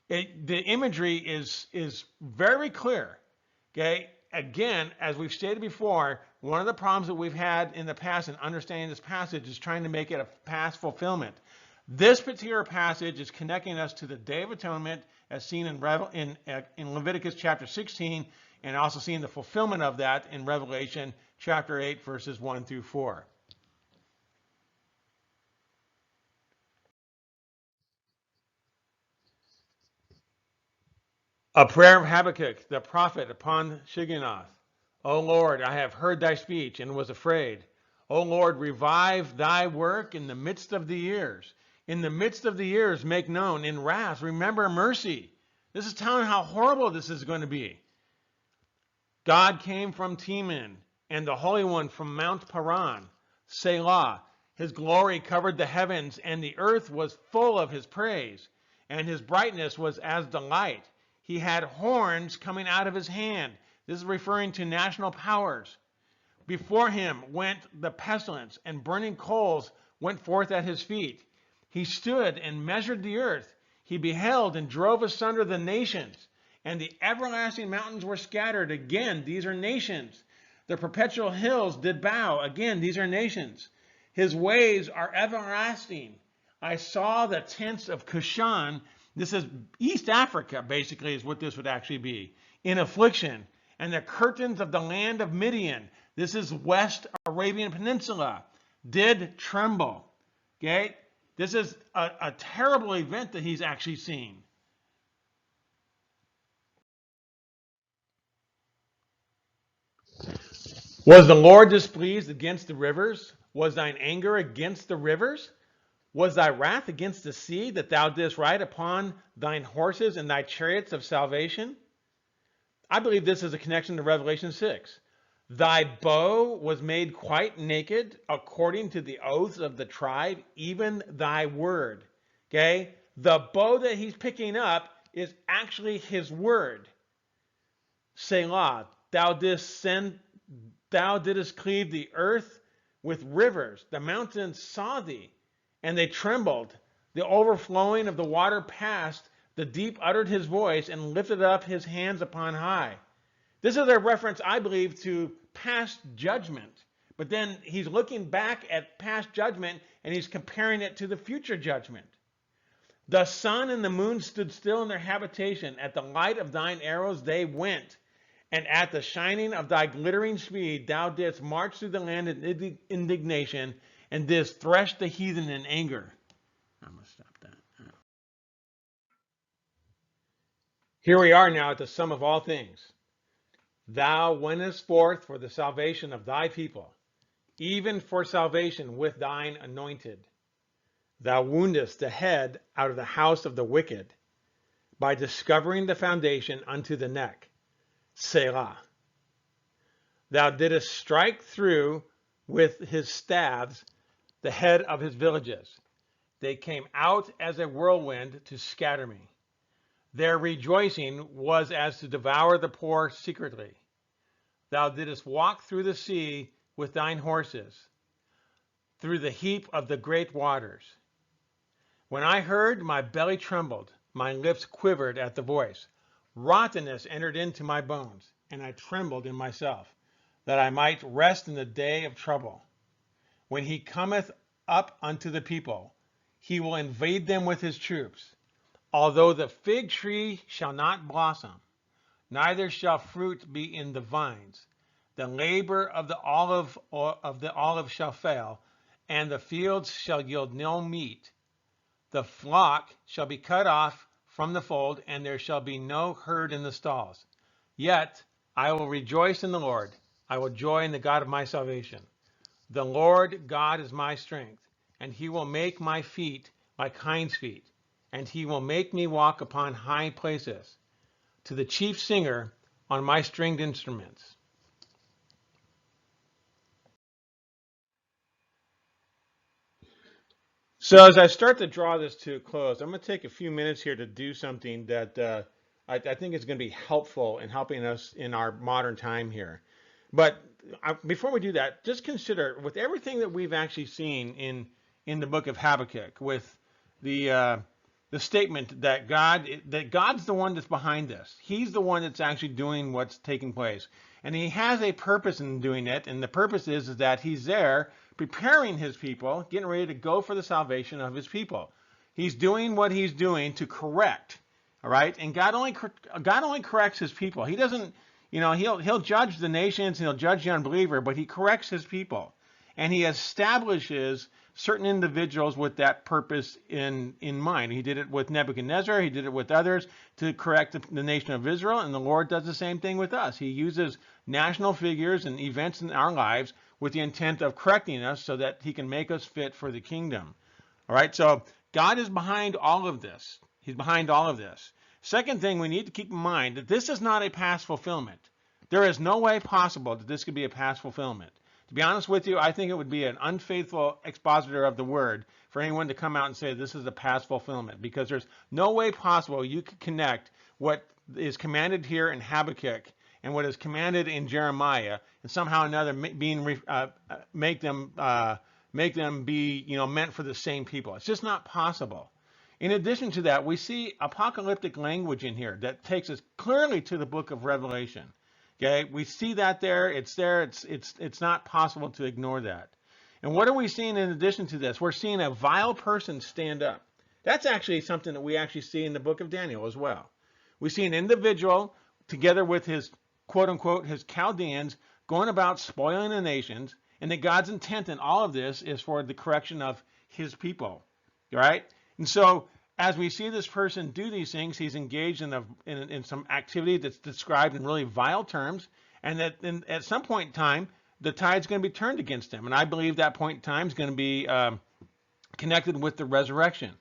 The imagery is very clear. Okay? Again, as we've stated before, one of the problems that we've had in the past in understanding this passage is trying to make it a past fulfillment. This particular passage is connecting us to the Day of Atonement as seen in Leviticus chapter 16, and also seeing the fulfillment of that in Revelation chapter 8, verses 1 through 4. A prayer of Habakkuk, the prophet, upon Shigionoth. O Lord, I have heard thy speech and was afraid. O Lord, revive thy work in the midst of the years. In the midst of the years, make known. In wrath, remember mercy. This is telling how horrible this is going to be. God came from Teman, and the Holy One from Mount Paran. Selah. His glory covered the heavens, and the earth was full of his praise. And his brightness was as the light. He had horns coming out of his hand. This is referring to national powers. Before him went the pestilence, and burning coals went forth at his feet. He stood and measured the earth. He beheld and drove asunder the nations, and the everlasting mountains were scattered. Again, these are nations. The perpetual hills did bow. Again, these are nations. His ways are everlasting. I saw the tents of Cushan. This is East Africa, basically, is what this would actually be. In affliction. And the curtains of the land of Midian. This is West Arabian Peninsula. Did tremble. Okay? This is a terrible event that he's actually seen. Was the Lord displeased against the rivers? Was thine anger against the rivers? Was thy wrath against the sea, that thou didst ride upon thine horses and thy chariots of salvation? I believe this is a connection to Revelation 6. Thy bow was made quite naked according to the oaths of the tribe, even thy word. Okay? The bow that he's picking up is actually his word. Selah, thou didst cleave the earth with rivers. The mountains saw thee, and they trembled. The overflowing of the water passed. The deep uttered his voice and lifted up his hands upon high. This is a reference, I believe, to past judgment. But then he's looking back at past judgment and he's comparing it to the future judgment. The sun and the moon stood still in their habitation. At the light of thine arrows they went. And at the shining of thy glittering speed thou didst march through the land in indignation and didst thresh the heathen in anger. I'm going to stop that. Here we are now at the sum of all things. Thou wentest forth for the salvation of thy people, even for salvation with thine anointed. Thou woundest the head out of the house of the wicked, by discovering the foundation unto the neck. Selah. Thou didst strike through with his staves the head of his villages. They came out as a whirlwind to scatter me. Their rejoicing was as to devour the poor secretly. Thou didst walk through the sea with thine horses, through the heap of the great waters. When I heard, my belly trembled, my lips quivered at the voice. Rottenness entered into my bones, and I trembled in myself, that I might rest in the day of trouble. When he cometh up unto the people, he will invade them with his troops. Although the fig tree shall not blossom, neither shall fruit be in the vines, the labor of the olive shall fail, and the fields shall yield no meat. The flock shall be cut off from the fold, and there shall be no herd in the stalls. Yet I will rejoice in the Lord. I will joy in the God of my salvation. The Lord God is my strength, and he will make my feet like hinds' feet, and he will make me walk upon high places. To the chief singer on my stringed instruments. So as I start to draw this to a close, I'm going to take a few minutes here to do something that I think is going to be helpful in helping us in our modern time here. But before we do that, just consider, with everything that we've actually seen in the book of Habakkuk, with the statement that God's the one that's behind this. He's the one that's actually doing what's taking place, and he has a purpose in doing it. And the purpose is that he's there preparing his people, getting ready to go for the salvation of his people. He's doing what he's doing to correct. All right, and God only corrects his people. He doesn't, he'll judge the nations, he'll judge the unbeliever, but he corrects his people, and he establishes certain individuals with that purpose in mind. He did it with Nebuchadnezzar, he did it with others to correct the nation of Israel, and the Lord does the same thing with us. He uses national figures and events in our lives with the intent of correcting us so that he can make us fit for the kingdom. All right, so God is behind all of this. He's behind all of this. Second thing we need to keep in mind that this is not a past fulfillment. There is no way possible that this could be a past fulfillment. To be honest with you, I think it would be an unfaithful expositor of the word for anyone to come out and say this is a past fulfillment, because there's no way possible you could connect what is commanded here in Habakkuk and what is commanded in Jeremiah and somehow or another make them be meant for the same people. It's just not possible. In addition to that, we see apocalyptic language in here that takes us clearly to the book of Revelation. Okay, we see that there. It's there. It's not possible to ignore that. And what are we seeing in addition to this? We're seeing a vile person stand up. That's actually something that we actually see in the book of Daniel as well. We see an individual together with his quote unquote his Chaldeans going about spoiling the nations, and that God's intent in all of this is for the correction of his people. Right? And so as we see this person do these things, he's engaged in some activity that's described in really vile terms, and that at some point in time, the tide's going to be turned against him. And I believe that point in time is going to be connected with the resurrection.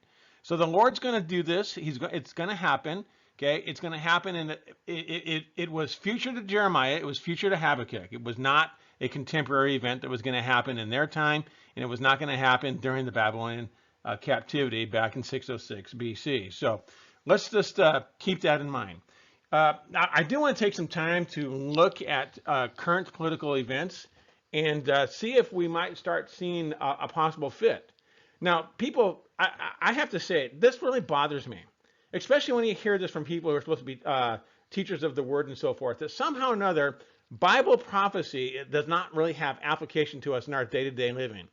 So the Lord's going to do this. It's going to happen. Okay, it's going to happen, and it was future to Jeremiah. It was future to Habakkuk. It was not a contemporary event that was going to happen in their time, and it was not going to happen during the Babylonian captivity back in 606 BC. So let's just keep that in mind. I do want to take some time to look at current political events and see if we might start seeing a possible fit. Now, people, I have to say, this really bothers me, especially when you hear this from people who are supposed to be teachers of the word and so forth, that somehow or another, Bible prophecy does not really have application to us in our day-to-day living.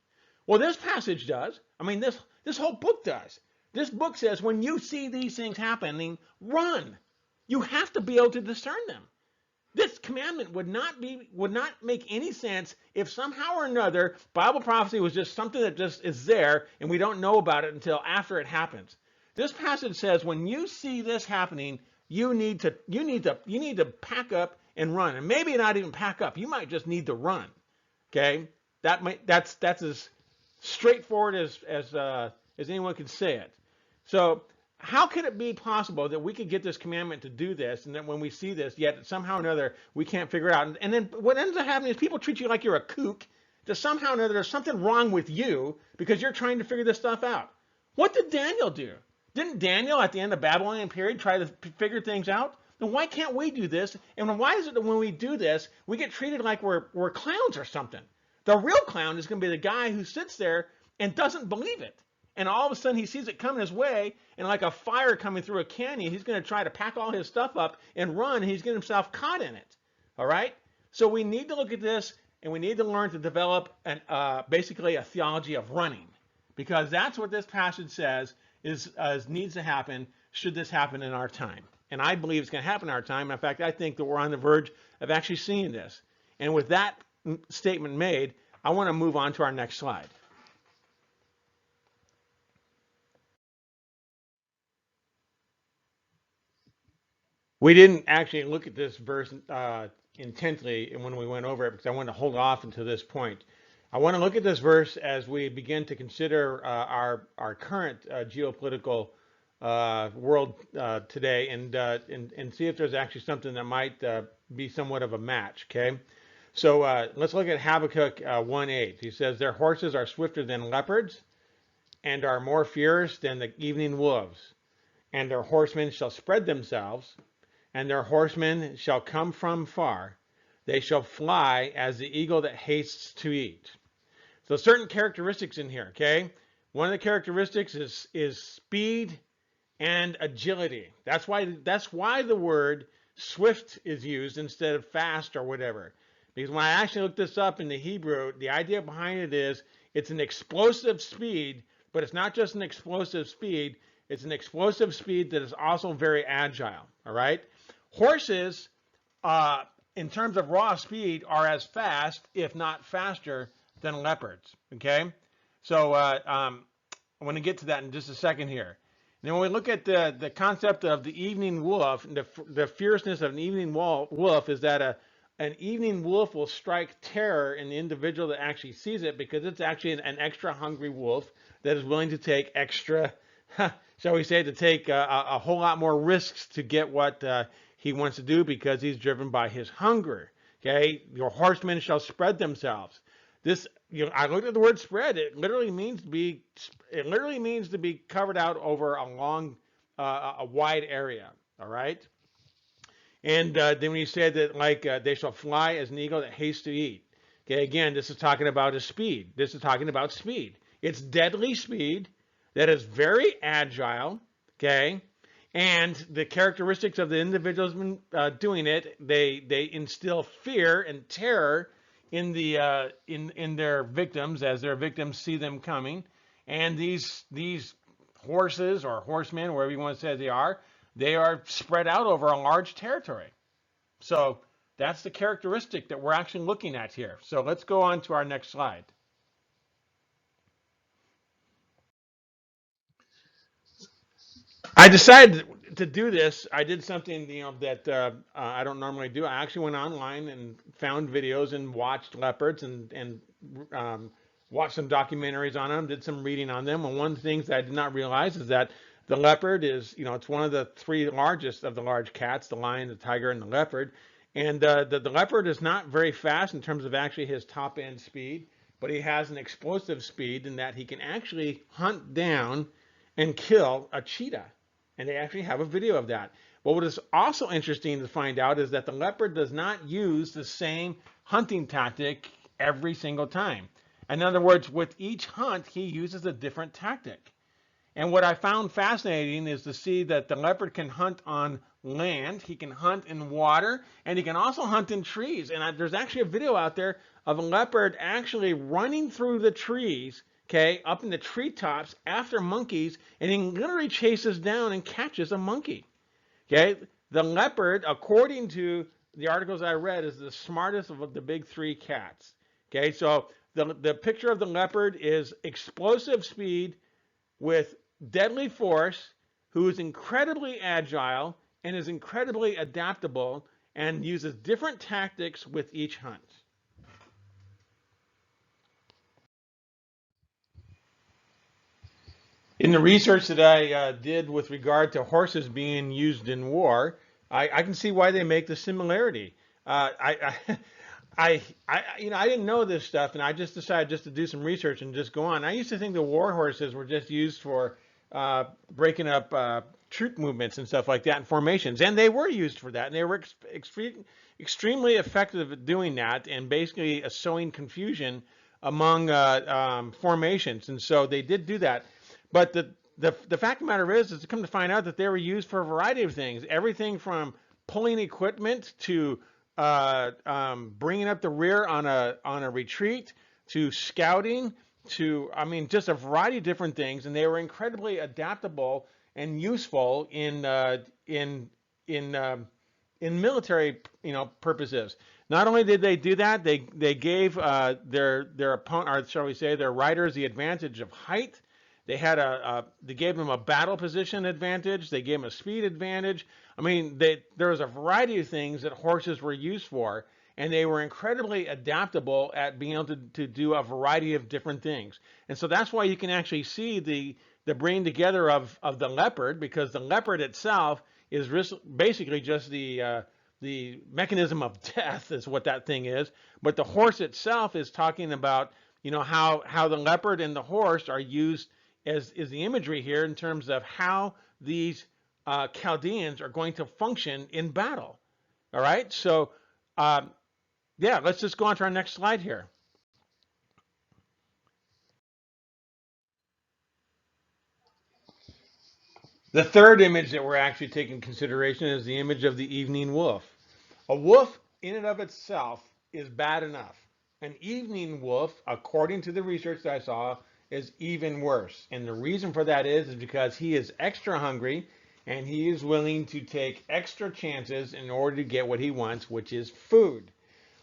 Well, this passage does. I mean, this whole book does. This book says when you see these things happening, run. You have to be able to discern them. This commandment would not make any sense if somehow or another Bible prophecy was just something that just is there and we don't know about it until after it happens. This passage says when you see this happening, you need to pack up and run, and maybe not even pack up. You might just need to run. Okay, that's as straightforward as anyone can say it. So how could it be possible that we could get this commandment to do this, and that when we see this, yet somehow or another we can't figure it out? And then what ends up happening is people treat you like you're a kook, that somehow or another there's something wrong with you because you're trying to figure this stuff out. What did Daniel do? Didn't Daniel at the end of the Babylonian period try to figure things out? Then why can't we do this? And why is it that when we do this, we get treated like we're clowns or something? The real clown is going to be the guy who sits there and doesn't believe it. And all of a sudden he sees it coming his way, and like a fire coming through a canyon, he's going to try to pack all his stuff up and run, and he's getting himself caught in it. All right? So we need to look at this, and we need to learn to develop basically a theology of running, because that's what this passage says needs to happen should this happen in our time. And I believe it's going to happen in our time. In fact, I think that we're on the verge of actually seeing this. And with that statement made, I want to move on to our next slide. We didn't actually look at this verse intently when we went over it because I wanted to hold off until this point. I want to look at this verse as we begin to consider our current geopolitical world today, and see if there's actually something that might be somewhat of a match. Okay, so let's look at Habakkuk 1:8. He says, "Their horses are swifter than leopards, and are more fierce than the evening wolves. And their horsemen shall spread themselves, and their horsemen shall come from far. They shall fly as the eagle that hastes to eat." So certain characteristics in here, okay? One of the characteristics is speed and agility. That's why the word swift is used instead of fast or whatever. Because when I actually looked this up in the Hebrew, the idea behind it is it's an explosive speed, but it's not just an explosive speed, it's an explosive speed that is also very agile, all right? Horses, in terms of raw speed, are as fast, if not faster, than leopards, okay? So I'm going to get to that in just a second here. Now, when we look at the concept of the evening wolf, the fierceness of an evening wolf is that an evening wolf will strike terror in the individual that actually sees it, because it's actually an extra hungry wolf that is willing to take extra, shall we say, to take a whole lot more risks to get what he wants to do, because he's driven by his hunger. Okay, your horsemen shall spread themselves. This, I looked at the word spread. It literally means to be covered out over a wide area. All right. And then when you said that, like, they shall fly as an eagle that hastes to eat. Okay, again, this is talking about his speed. This is talking about speed. It's deadly speed that is very agile. Okay, and the characteristics of the individuals doing it, they instill fear and terror in their victims as their victims see them coming. And these horses or horsemen, wherever you want to say they are spread out over a large territory. So that's the characteristic that we're actually looking at here. So let's go on to our next slide. I decided to do this. I did something, that I don't normally do. I actually went online and found videos and watched leopards and watched some documentaries on them, did some reading on them. And one of the things that I did not realize is that the leopard is, it's one of the three largest of the large cats: the lion, the tiger, and the leopard. And the leopard is not very fast in terms of actually his top end speed, but he has an explosive speed in that he can actually hunt down and kill a cheetah. And they actually have a video of that. But what is also interesting to find out is that the leopard does not use the same hunting tactic every single time. In other words, with each hunt, he uses a different tactic. And what I found fascinating is to see that the leopard can hunt on land, he can hunt in water, and he can also hunt in trees. And there's actually a video out there of a leopard actually running through the trees, okay, up in the treetops after monkeys, and he literally chases down and catches a monkey. Okay, the leopard, according to the articles I read, is the smartest of the big three cats. Okay, so the picture of the leopard is explosive speed with deadly force, who is incredibly agile and is incredibly adaptable and uses different tactics with each hunt. In the research that I did with regard to horses being used in war, I can see why they make the similarity. I didn't know this stuff, and I just decided just to do some research and just go on. I used to think the war horses were just used for breaking up troop movements and stuff like that and formations, and they were used for that, and they were extremely effective at doing that, and basically sowing confusion among formations, and so they did do that. But the fact of the matter is to come to find out that they were used for a variety of things, everything from pulling equipment to bringing up the rear on a retreat to scouting to, I mean, just a variety of different things, and they were incredibly adaptable and useful in military, purposes. Not only did they do that, they gave their opponent, or shall we say, their riders the advantage of height. They gave them a battle position advantage. They gave them a speed advantage. I mean, there was a variety of things that horses were used for, and they were incredibly adaptable at being able to do a variety of different things. And so that's why you can actually see the bringing together of the leopard, because the leopard itself is basically just the mechanism of death is what that thing is. But the horse itself is talking about, how the leopard and the horse are used as is the imagery here in terms of how these Chaldeans are going to function in battle. All right, so yeah, let's just go on to our next slide here. The third image that we're actually taking consideration is the image of the evening wolf. A wolf in and of itself is bad enough. An evening wolf, according to the research that I saw, is even worse. And the reason for that is because he is extra hungry and he is willing to take extra chances in order to get what he wants, which is food.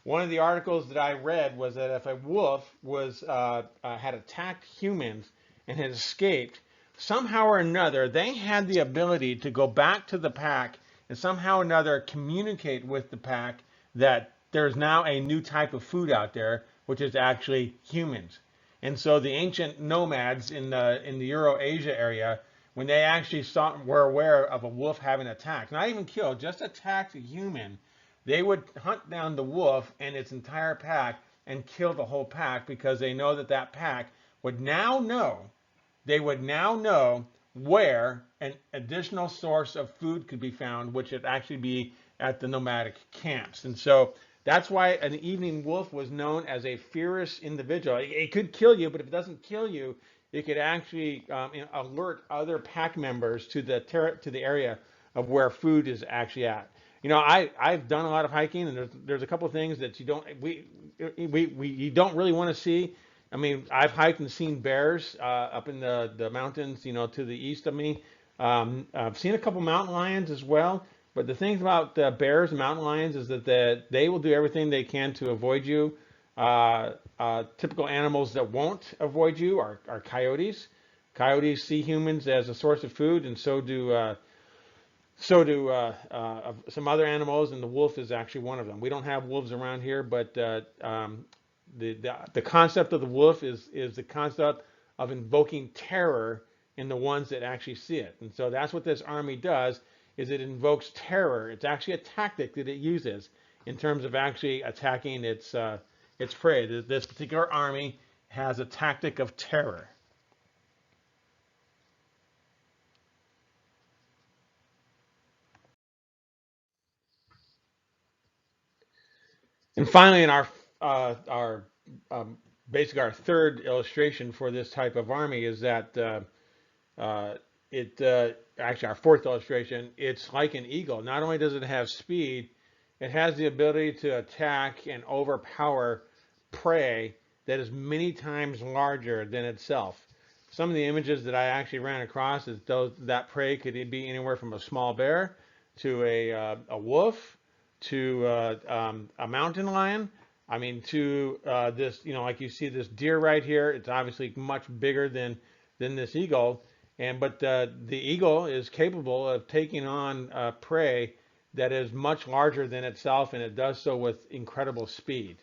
One of the articles that I read was that if a wolf had attacked humans and had escaped, somehow or another they had the ability to go back to the pack and somehow or another communicate with the pack that there's now a new type of food out there, which is actually humans. And so the ancient nomads in the Euro-Asia area, when they actually were aware of a wolf having attacked, not even killed, just attacked a human, they would hunt down the wolf and its entire pack and kill the whole pack, because they know that that pack would now know, they would now know where an additional source of food could be found, which would actually be at the nomadic camps. And so that's why an evening wolf was known as a fierce individual. It could kill you, but if it doesn't kill you, it could actually alert other pack members to the area of where food is actually at. I've done a lot of hiking, and there's a couple of things that you don't really want to see. I mean, I've hiked and seen bears up in the mountains, to the east of me. I've seen a couple mountain lions as well. But the thing about bears and mountain lions is that they will do everything they can to avoid you. Typical animals that won't avoid you are coyotes. Coyotes see humans as a source of food, and so do some other animals, and the wolf is actually one of them. We don't have wolves around here, but the concept of the wolf is the concept of invoking terror in the ones that actually see it. And so that's what this army does, is it invokes terror. It's actually a tactic that it uses in terms of actually attacking its prey. This particular army has a tactic of terror. And finally, in our basically our third illustration for this type of army is that uh, it actually our fourth illustration. It's like an eagle. Not only does it have speed, it has the ability to attack and overpower prey that is many times larger than itself. Some of the images that I actually ran across is those that prey could be anywhere from a small bear to a wolf to a mountain lion. I mean, to this, like you see this deer right here. It's obviously much bigger than this eagle, and but the eagle is capable of taking on prey that is much larger than itself, and it does so with incredible speed.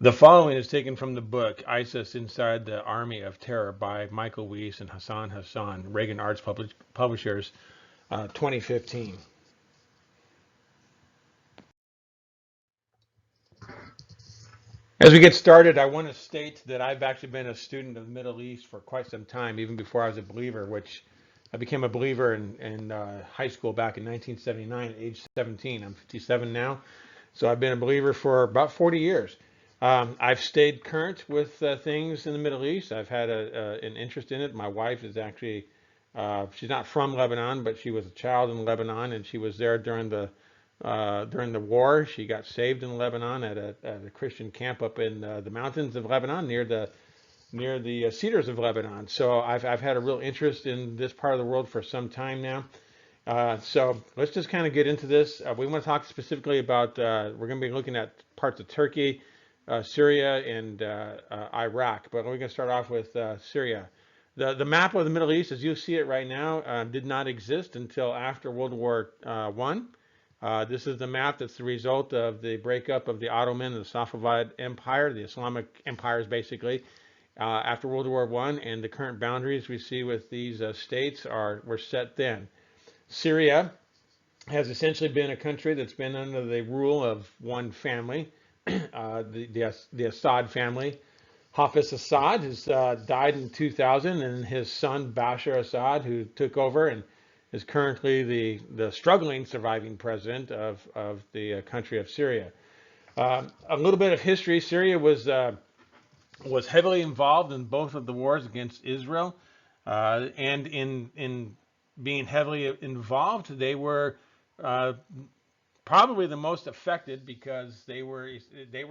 The following is taken from the book ISIS Inside the Army of Terror by Michael Weiss and Hassan Hassan, Reagan Arts Publishers, 2015. As we get started, I want to state that I've actually been a student of the Middle East for quite some time, even before I was a believer, which I became a believer in high school back in 1979 at age 17. I'm 57 now, so I've been a believer for about 40 years. I've stayed current with things in the Middle East. I've had an interest in it. My wife is actually, she's not from Lebanon, but she was a child in Lebanon, and she was there during the war. She got saved in Lebanon at a Christian camp up in the mountains of Lebanon near the cedars of Lebanon. So I've had a real interest in this part of the world for some time now. So let's just kind of get into this. We want to talk specifically about, we're going to be looking at parts of Turkey, Syria, and Iraq. But we're going to start off with Syria. The map of the Middle East, as you see it right now, did not exist until after World War I. This is the map that's the result of the breakup of the Ottoman and the Safavid Empire, the Islamic empires basically, after World War I, and the current boundaries we see with these states were set then. Syria has essentially been a country that's been under the rule of one family, the Assad family. Hafiz Assad has died in 2000, and his son Bashar Assad, who took over and is currently the struggling surviving president of the country of Syria. A little bit of history: Syria was heavily involved in both of the wars against Israel, and in being heavily involved, they were uh, probably the most affected because they were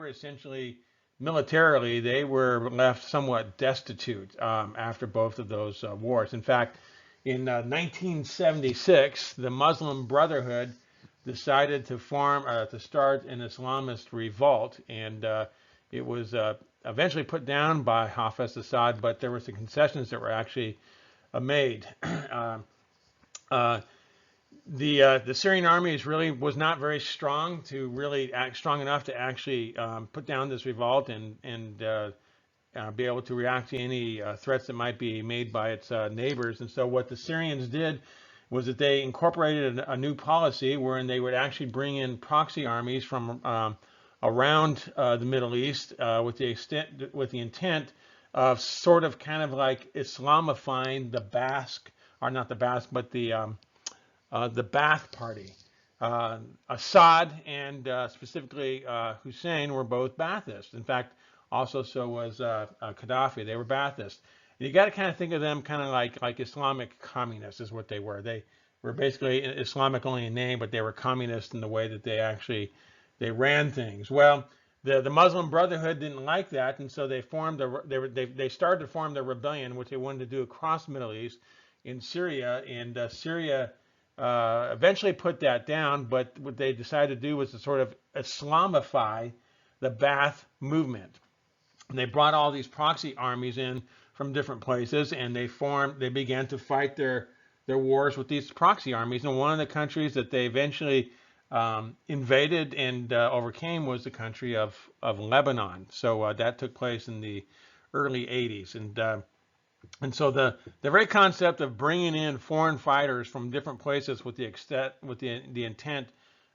essentially militarily they were left somewhat destitute after both of those wars. In fact, in 1976, the Muslim Brotherhood decided to start an Islamist revolt, and it was eventually put down by Hafez Assad, but there were some concessions that were actually made. uh, uh, the Syrian army was not very strong to really act strong enough to actually put down this revolt and be able to react to any threats that might be made by its neighbors. And so what the Syrians did was that they incorporated a new policy wherein they would actually bring in proxy armies from around the Middle East with the intent of sort of kind of like Islamifying the Basque, or not the Basque, but the Ba'ath Party. Assad and specifically Hussein were both Baathists. In fact, also so was Gaddafi. They were Baathists. And you got to kind of think of them kind of like Islamic communists is what they were. They were basically Islamic only in name, but they were communist in the way that they ran things. Well, the Muslim Brotherhood didn't like that, and so they started to form the rebellion, which they wanted to do across the Middle East in Syria, and Syria eventually put that down, but what they decided to do was to sort of Islamify the Ba'ath movement. And they brought all these proxy armies in from different places, and they began to fight their wars with these proxy armies. And one of the countries that they eventually invaded and overcame was the country of Lebanon. So that took place in the early 80s. And so the very concept of bringing in foreign fighters from different places with the intent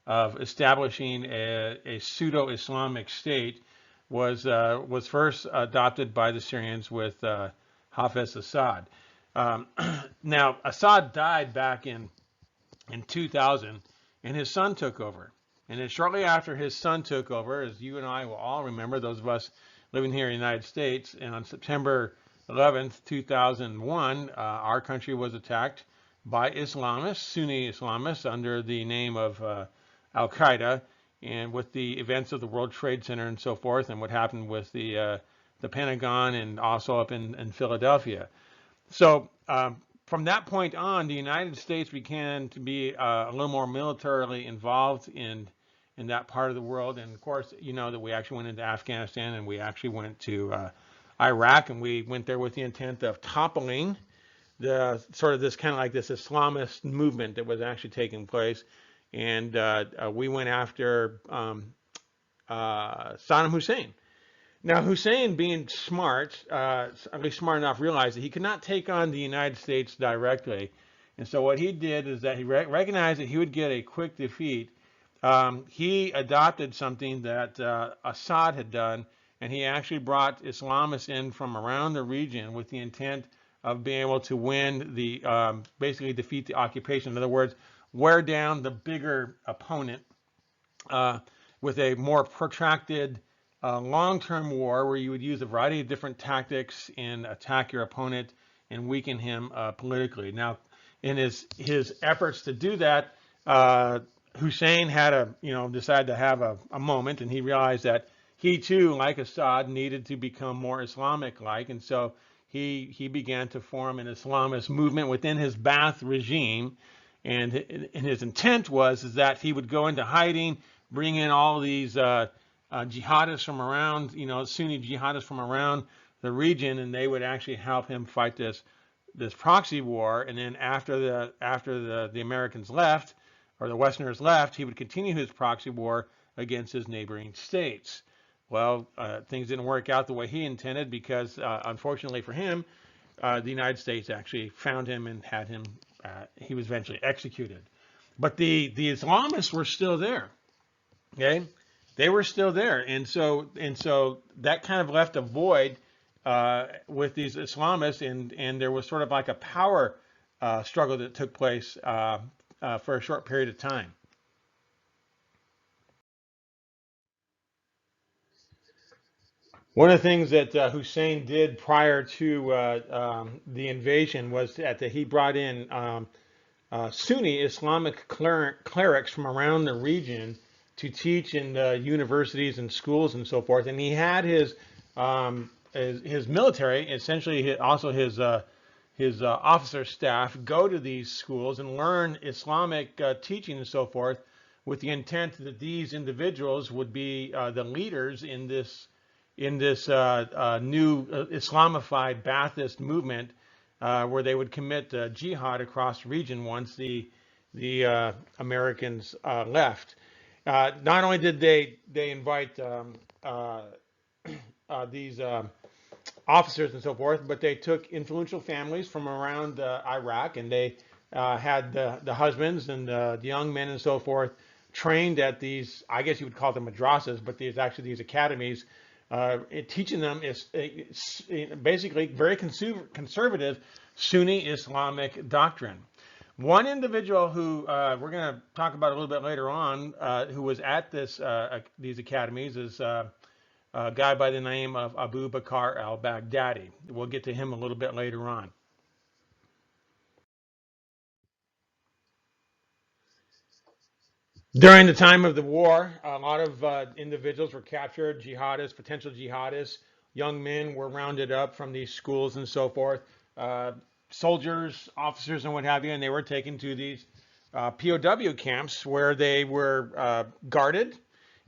of establishing a pseudo-Islamic state was first adopted by the Syrians with Hafez Assad. Um, Now Assad died back in in 2000, and his son took over. And then shortly after his son took over, as you and I will all remember, those of us living here in the United States, and on September 11th, 2001, our country was attacked by Islamists, Sunni Islamists, under the name of Al Qaeda, and with the events of the World Trade Center and so forth, and what happened with the Pentagon and also up in Philadelphia. So from that point on, the United States began to be a little more militarily involved in that part of the world. And of course, you know that we actually went into Afghanistan and we actually went to Iraq, and we went there with the intent of toppling the sort of this kind of like this Islamist movement that was actually taking place. And we went after Saddam Hussein. Now, Hussein, being smart, at least smart enough, realized that he could not take on the United States directly. And so what he did is that he recognized that he would get a quick defeat. He adopted something that Assad had done, and he actually brought Islamists in from around the region with the intent of being able to win basically defeat the occupation. In other words, wear down the bigger opponent with a more protracted long-term war where you would use a variety of different tactics and attack your opponent and weaken him politically. Now, in his efforts to do that, Hussein had decided to have a moment, and he realized that he too, like Assad, needed to become more Islamic-like, and so he began to form an Islamist movement within his Ba'ath regime, and his intent was is that he would go into hiding, bring in all these jihadists from around, Sunni jihadists from around the region, and they would actually help him fight this proxy war. And then after the Americans left, or the Westerners left, he would continue his proxy war against his neighboring states. Well, things didn't work out the way he intended because, unfortunately for him, the United States actually found him and had him. He was eventually executed. But the Islamists were still there. Okay, they were still there, and so that kind of left a void with these Islamists, and there was sort of like a power struggle that took place for a short period of time. One of the things that Hussein did prior to the invasion was that he brought in Sunni Islamic clerics from around the region to teach in universities and schools and so forth. And he had his military, essentially also his officer staff, go to these schools and learn Islamic teaching and so forth, with the intent that these individuals would be the leaders in this new Islamified Ba'athist movement, where they would commit jihad across the region once the Americans left. Not only did they invite these officers and so forth, but they took influential families from around Iraq, and they had the husbands and the young men and so forth trained at these, I guess you would call them madrasas, but these academies, teaching them is basically very conservative Sunni Islamic doctrine. One individual who we're going to talk about a little bit later on, who was at these academies, is a guy by the name of Abu Bakr al-Baghdadi. We'll get to him a little bit later on. During the time of the war, a lot of individuals were captured, jihadists, potential jihadists, young men were rounded up from these schools and so forth, uh, soldiers, officers, and what have you, and they were taken to these POW camps where they were guarded,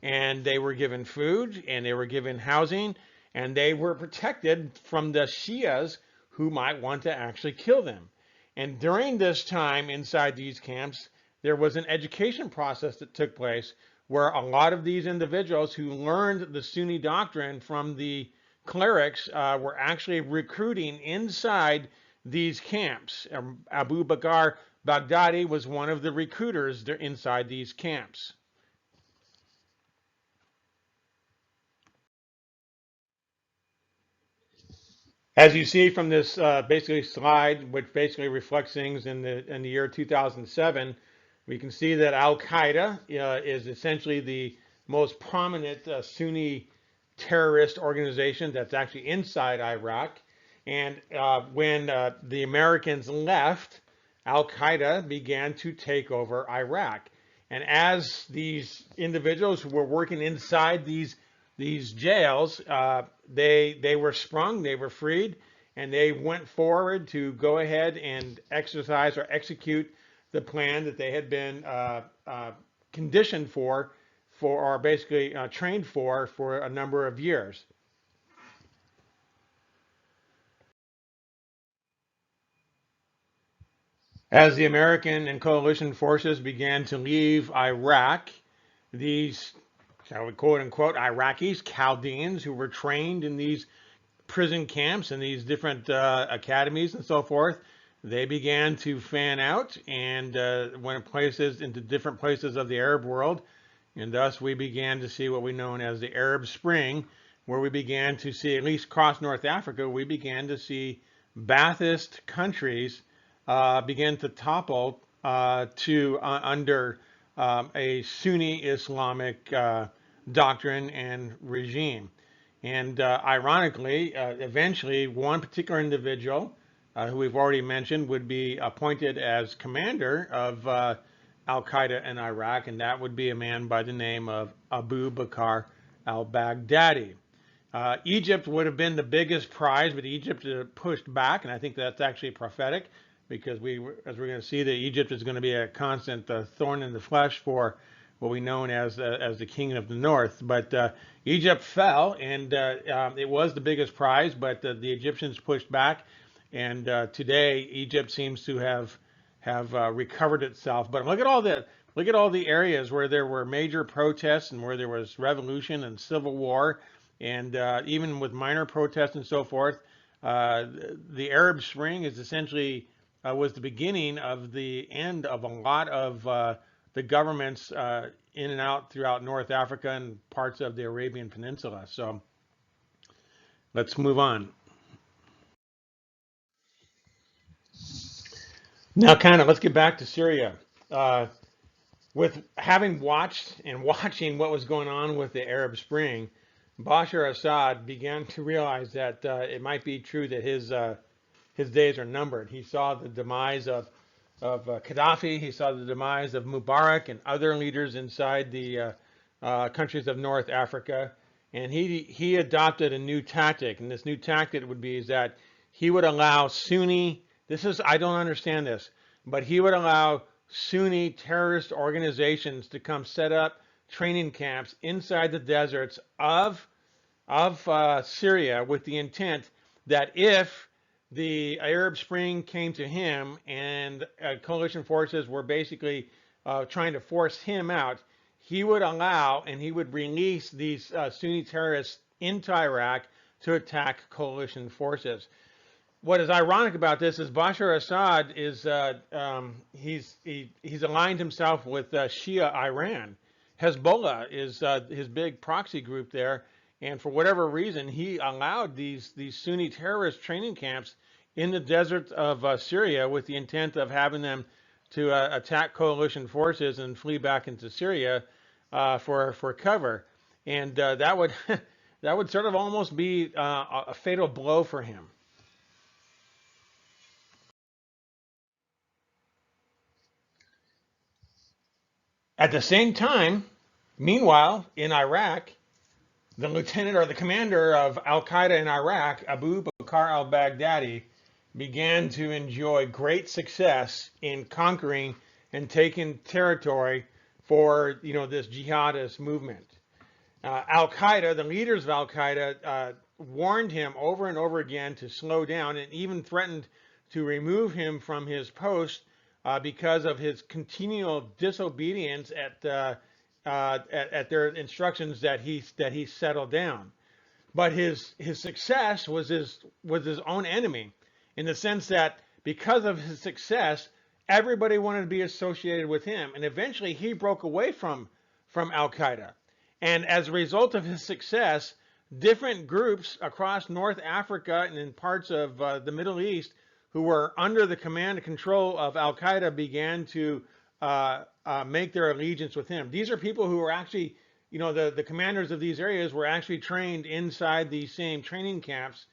and they were given food, and they were given housing, and they were protected from the Shias who might want to actually kill them. And during this time inside these camps, there was an education process that took place where a lot of these individuals who learned the Sunni doctrine from the clerics were actually recruiting inside these camps. Abu Bakr Baghdadi was one of the recruiters inside these camps. As you see from this basically slide, which basically reflects things in the year 2007, We can see that Al Qaeda is essentially the most prominent Sunni terrorist organization that's actually inside Iraq. And when the Americans left, Al Qaeda began to take over Iraq. And as these individuals who were working inside these jails, they were sprung, they were freed, and they went forward to go ahead and exercise or execute the plan that they had been conditioned for or basically trained for a number of years. As the American and coalition forces began to leave Iraq, these, shall we quote unquote, Iraqis, Chaldeans, who were trained in these prison camps and these different academies and so forth, they began to fan out and went places into different places of the Arab world. And thus we began to see what we know as the Arab Spring, where we began to see, at least across North Africa, we began to see Ba'athist countries begin to topple under a Sunni Islamic doctrine and regime. And ironically, eventually, one particular individual, who we've already mentioned, would be appointed as commander of Al Qaeda in Iraq, and that would be a man by the name of Abu Bakr al-Baghdadi. Egypt would have been the biggest prize, but Egypt pushed back, and I think that's actually prophetic, because as we're going to see, that Egypt is going to be a constant thorn in the flesh for what we know as the King of the North. But Egypt fell, and it was the biggest prize, but the Egyptians pushed back, and today Egypt seems to have recovered itself. But look at all the areas where there were major protests and where there was revolution and civil war, and even with minor protests and so forth. The Arab Spring is essentially was the beginning of the end of a lot of the governments in and out throughout North Africa and parts of the Arabian Peninsula. So let's move on. Now, let's get back to Syria. Uh, with having watched and watching what was going on with the Arab Spring, Bashar Assad began to realize that it might be true that his days are numbered. He saw the demise of Gaddafi. He saw the demise of Mubarak and other leaders inside the countries of North Africa, and he adopted a new tactic. And this new tactic would be is that he would allow Sunni. This is I don't understand this, but he would allow Sunni terrorist organizations to come set up training camps inside the deserts of Syria with the intent that if the Arab Spring came to him and coalition forces were basically trying to force him out, he would allow and he would release these Sunni terrorists into Iraq to attack coalition forces. What is ironic about this is Bashar Assad is he's aligned himself with Shia Iran. Hezbollah is his big proxy group there, and for whatever reason, he allowed these Sunni terrorist training camps in the desert of Syria with the intent of having them to attack coalition forces and flee back into Syria for cover, and that would that would sort of almost be a fatal blow for him. At the same time, meanwhile, in Iraq, the lieutenant or the commander of Al Qaeda in Iraq, Abu Bakr al Baghdadi, began to enjoy great success in conquering and taking territory for this jihadist movement. Al Qaeda, the leaders of Al Qaeda, warned him over and over again to slow down and even threatened to remove him from his post because of his continual disobedience at their instructions that he settled down. But his success was his own enemy, in the sense that because of his success, everybody wanted to be associated with him, and eventually he broke away from Al Qaeda. And as a result of his success, different groups across North Africa and in parts of the Middle East who were under the command and control of Al Qaeda began to make their allegiance with him. These are people who were actually, the commanders of these areas were actually trained inside these same training camps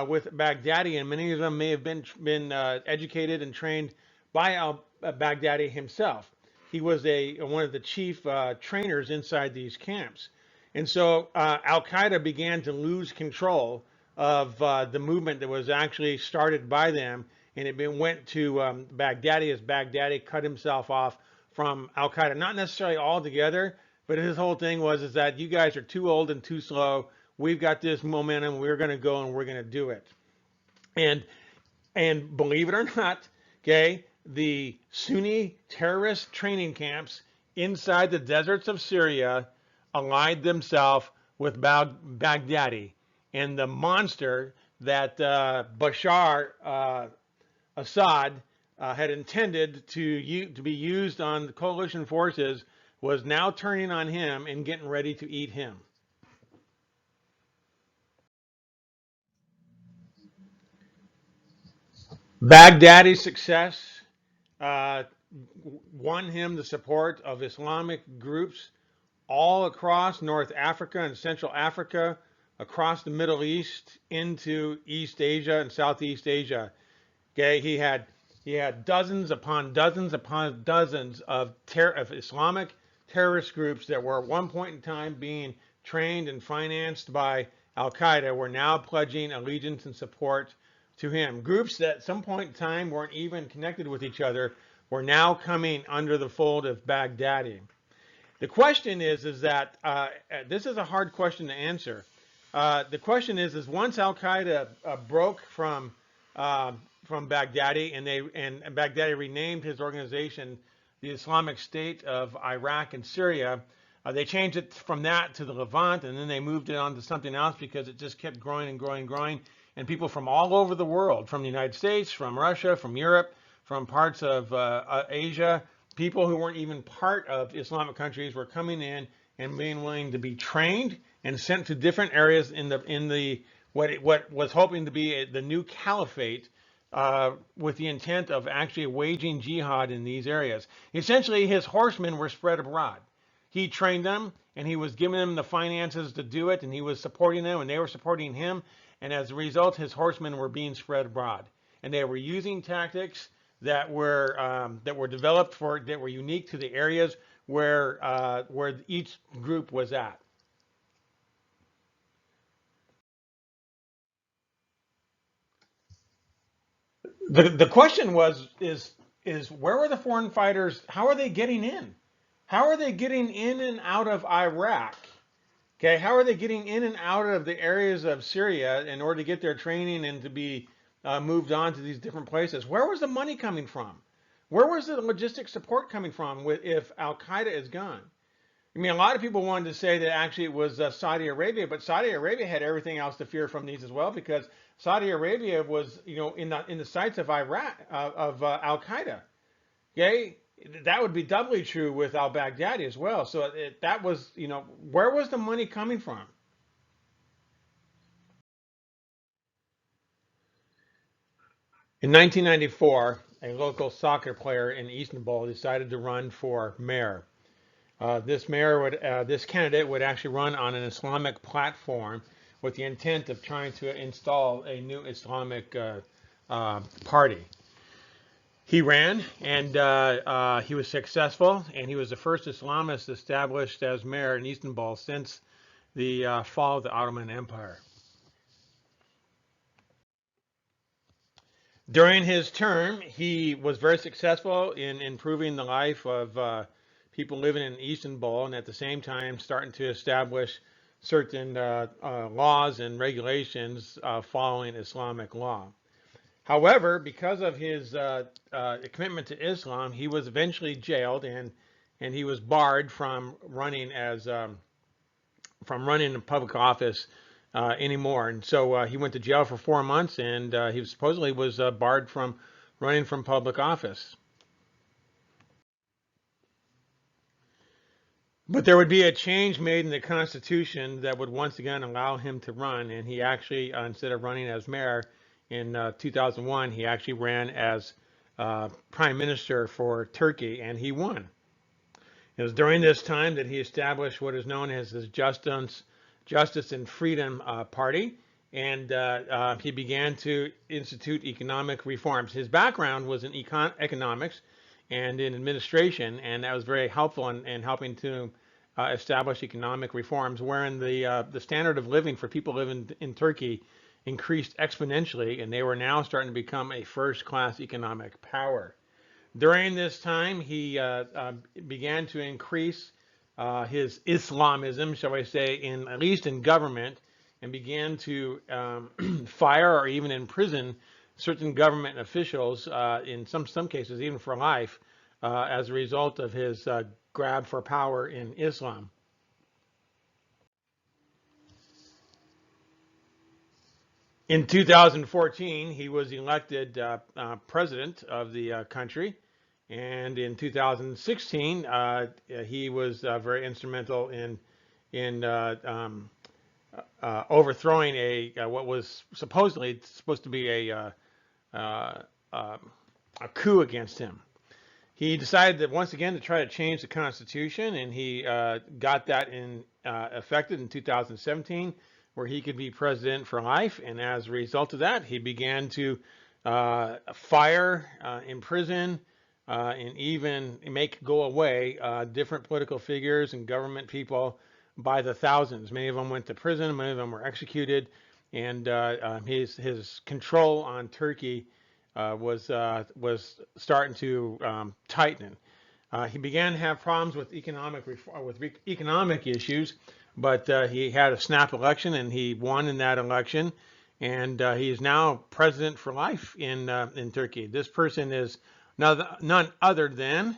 with Baghdadi, and many of them may have been educated and trained by Baghdadi himself. He was one of the chief trainers inside these camps. And so Al Qaeda began to lose control of the movement that was actually started by them, and went to Baghdadi as Baghdadi cut himself off from Al Qaeda. Not necessarily altogether, but his whole thing was is that you guys are too old and too slow. We've got this momentum. We're going to go and we're going to do it. And believe it or not, okay, the Sunni terrorist training camps inside the deserts of Syria allied themselves with Baghdadi, and the monster that Bashar Assad had intended to be used on the coalition forces was now turning on him and getting ready to eat him. Baghdadi's success uh, won him the support of Islamic groups all across North Africa and Central Africa, across the Middle East, into East Asia and Southeast Asia. Okay, he had dozens upon dozens upon dozens of Islamic terrorist groups that were at one point in time being trained and financed by Al Qaeda were now pledging allegiance and support to him. Groups that at some point in time weren't even connected with each other were now coming under the fold of Baghdadi. The question is that this is a hard question to answer. The question is once Al Qaeda broke uh, from Baghdadi, and Baghdadi renamed his organization the Islamic State of Iraq and Syria. They changed it from that to the Levant, and then they moved it on to something else because it just kept growing and growing and growing. And people from all over the world, from the United States, from Russia, from Europe, from parts of Asia, people who weren't even part of Islamic countries were coming in and being willing to be trained and sent to different areas in the what was hoping to be the new caliphate, with the intent of actually waging jihad in these areas. Essentially, his horsemen were spread abroad. He trained them, and he was giving them the finances to do it, and he was supporting them, and they were supporting him. And as a result, his horsemen were being spread abroad, and they were using tactics that were developed that were unique to the areas where each group was at. The question is where were the foreign fighters? How are they getting in? How are they getting in and out of Iraq? Okay, how are they getting in and out of the areas of Syria in order to get their training and to be moved on to these different places? Where was the money coming from? Where was the logistic support coming from if Al Qaeda is gone? I mean, a lot of people wanted to say that actually it was Saudi Arabia, but Saudi Arabia had everything else to fear from these as well, because Saudi Arabia was, in the sights of Iraq of Al Qaeda. Okay, that would be doubly true with al Baghdadi as well. So that was, where was the money coming from? In 1994, a local soccer player in Istanbul decided to run for mayor. This candidate would actually run on an Islamic platform with the intent of trying to install a new Islamic party. He ran, and he was successful, and he was the first Islamist established as mayor in Istanbul since the fall of the Ottoman Empire. During his term, he was very successful in improving the life of people living in Istanbul, and at the same time starting to establish certain laws and regulations following Islamic law. However, because of his commitment to Islam, he was eventually jailed, and he was barred from running in public office anymore. And so he went to jail for 4 months, and he supposedly was barred from running from public office. But there would be a change made in the Constitution that would once again allow him to run. And he actually, instead of running as mayor in 2001, he actually ran as Prime Minister for Turkey, and he won. It was during this time that he established what is known as his Justice and Freedom Party, and he began to institute economic reforms. His background was in economics and in administration, and that was very helpful in helping to establish economic reforms, wherein the standard of living for people living in Turkey increased exponentially, and they were now starting to become a first-class economic power. During this time, he began to increase his Islamism, shall I say, in at least in government, and began to fire or even imprison certain government officials, in some cases even for life, as a result of his grab for power in Islam. In 2014, he was elected president of the country, and in 2016, he was very instrumental in overthrowing what was supposed to be a coup against him. He decided that once again to try to change the Constitution, and he got that effected in 2017, where he could be president for life. And as a result of that, he began to fire, imprison, and even make go away different political figures and government people by the thousands. Many of them went to prison, many of them were executed, and his control on Turkey was starting to tighten. He began to have problems with economic issues, but he had a snap election and he won in that election, and he is now president for life in Turkey. This person is none other than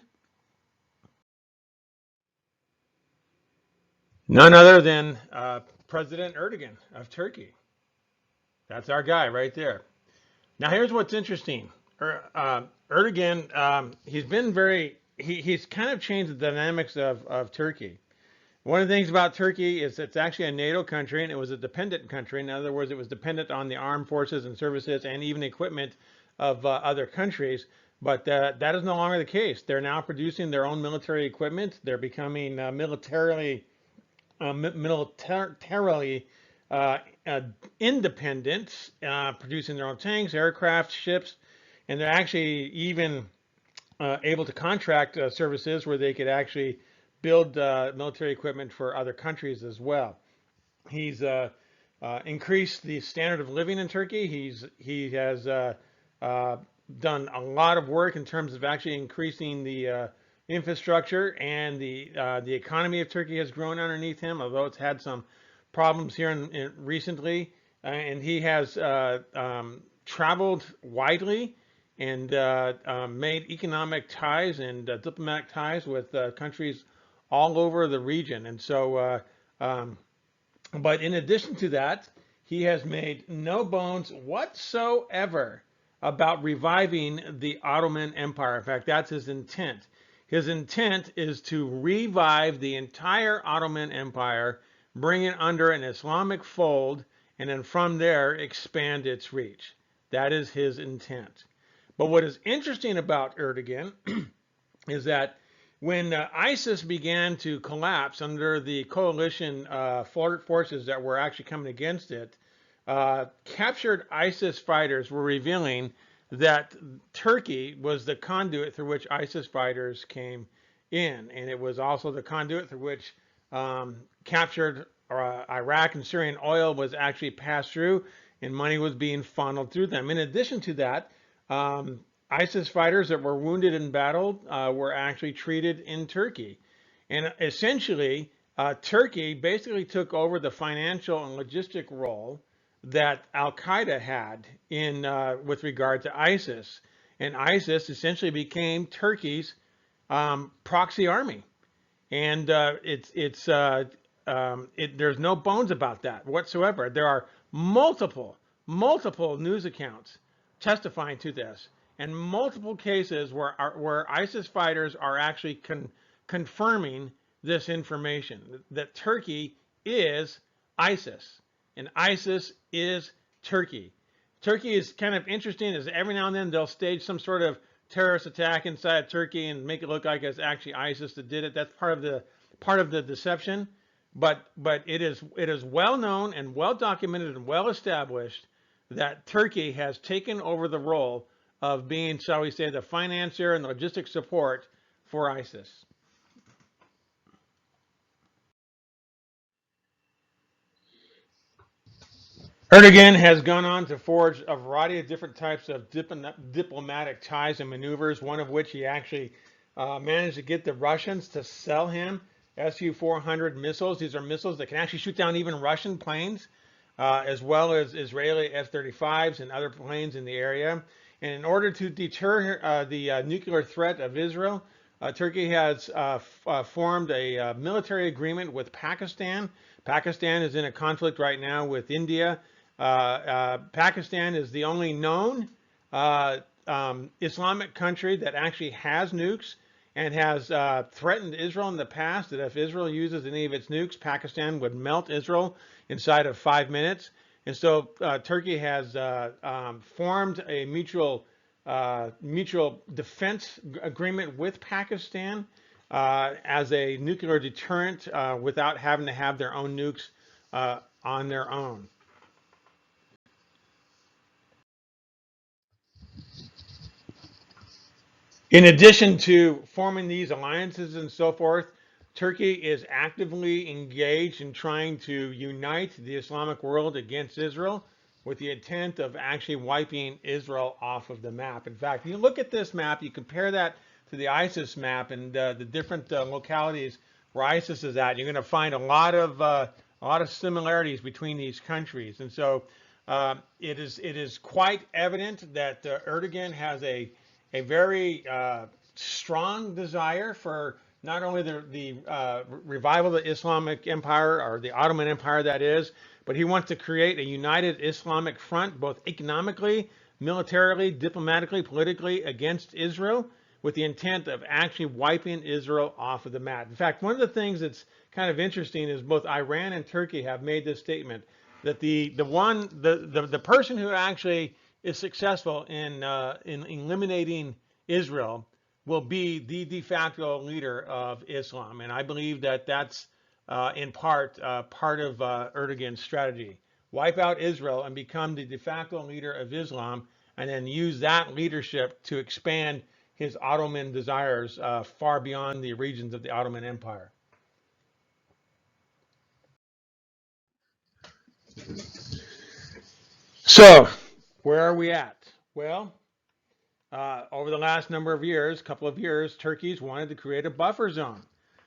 President Erdogan of Turkey. That's our guy right there. Now, here's what's interesting. Erdogan, he's kind of changed the dynamics of Turkey. One of the things about Turkey is it's actually a NATO country, and it was a dependent country. In other words, it was dependent on the armed forces and services and even equipment of other countries. But that is no longer the case. They're now producing their own military equipment. They're becoming militarily uh, independent, producing their own tanks, aircraft, ships, and they're actually even able to contract services where they could actually build military equipment for other countries as well. He's increased the standard of living in Turkey. He has done a lot of work in terms of actually increasing the infrastructure, and the economy of Turkey has grown underneath him, although it's had some problems here recently. And he has traveled widely and made economic ties and diplomatic ties with countries all over the region. And so, but in addition to that, he has made no bones whatsoever about reviving the Ottoman Empire. In fact, that's his intent. His intent is to revive the entire Ottoman Empire, bring it under an Islamic fold, and then from there expand its reach. That is his intent. But what is interesting about Erdogan is that when ISIS began to collapse under the coalition forces that were actually coming against it, captured ISIS fighters were revealing that Turkey was the conduit through which ISIS fighters came in, and it was also the conduit through which captured Iraq and Syrian oil was actually passed through, and money was being funneled through them. In addition to that, ISIS fighters that were wounded in battle were actually treated in Turkey. And essentially, Turkey basically took over the financial and logistic role that Al-Qaeda had with regard to ISIS. And ISIS essentially became Turkey's proxy army. And there's no bones about that whatsoever. There are multiple news accounts testifying to this, and multiple cases where ISIS fighters are actually confirming this information, that Turkey is ISIS, and ISIS is Turkey. Turkey is kind of interesting, as every now and then they'll stage some sort of terrorist attack inside Turkey and make it look like it's actually ISIS that did it. That's part of the deception. But it is well known and well documented and well established that Turkey has taken over the role of being, shall we say, the financier and logistic support for ISIS. Erdogan has gone on to forge a variety of different types of diplomatic ties and maneuvers, one of which he actually managed to get the Russians to sell him Su-400 missiles. These are missiles that can actually shoot down even Russian planes, as well as Israeli F-35s and other planes in the area. And in order to deter the nuclear threat of Israel, Turkey has formed a military agreement with Pakistan. Pakistan is in a conflict right now with India. Pakistan is the only known Islamic country that actually has nukes and has threatened Israel in the past that if Israel uses any of its nukes, Pakistan would melt Israel inside of 5 minutes. And so Turkey has formed a mutual defense agreement with Pakistan as a nuclear deterrent without having to have their own nukes on their own. In addition to forming these alliances and so forth, Turkey is actively engaged in trying to unite the Islamic world against Israel with the intent of actually wiping Israel off of the map. In fact, you look at this map, you compare that to the ISIS map and the different localities where ISIS is at, you're going to find a lot of similarities between these countries. And so it is quite evident that Erdogan has a very strong desire for not only the revival of the Islamic Empire, or the Ottoman Empire that is, but he wants to create a united Islamic front, both economically, militarily, diplomatically, politically, against Israel, with the intent of actually wiping Israel off of the map. In fact, one of the things that's kind of interesting is both Iran and Turkey have made this statement that the person who actually is successful in eliminating Israel will be the de facto leader of Islam. And I believe that that's in part of Erdogan's strategy. Wipe out Israel and become the de facto leader of Islam, and then use that leadership to expand his Ottoman desires far beyond the regions of the Ottoman Empire. So, where are we at? Well, over the last number of years, couple of years, Turkey's wanted to create a buffer zone,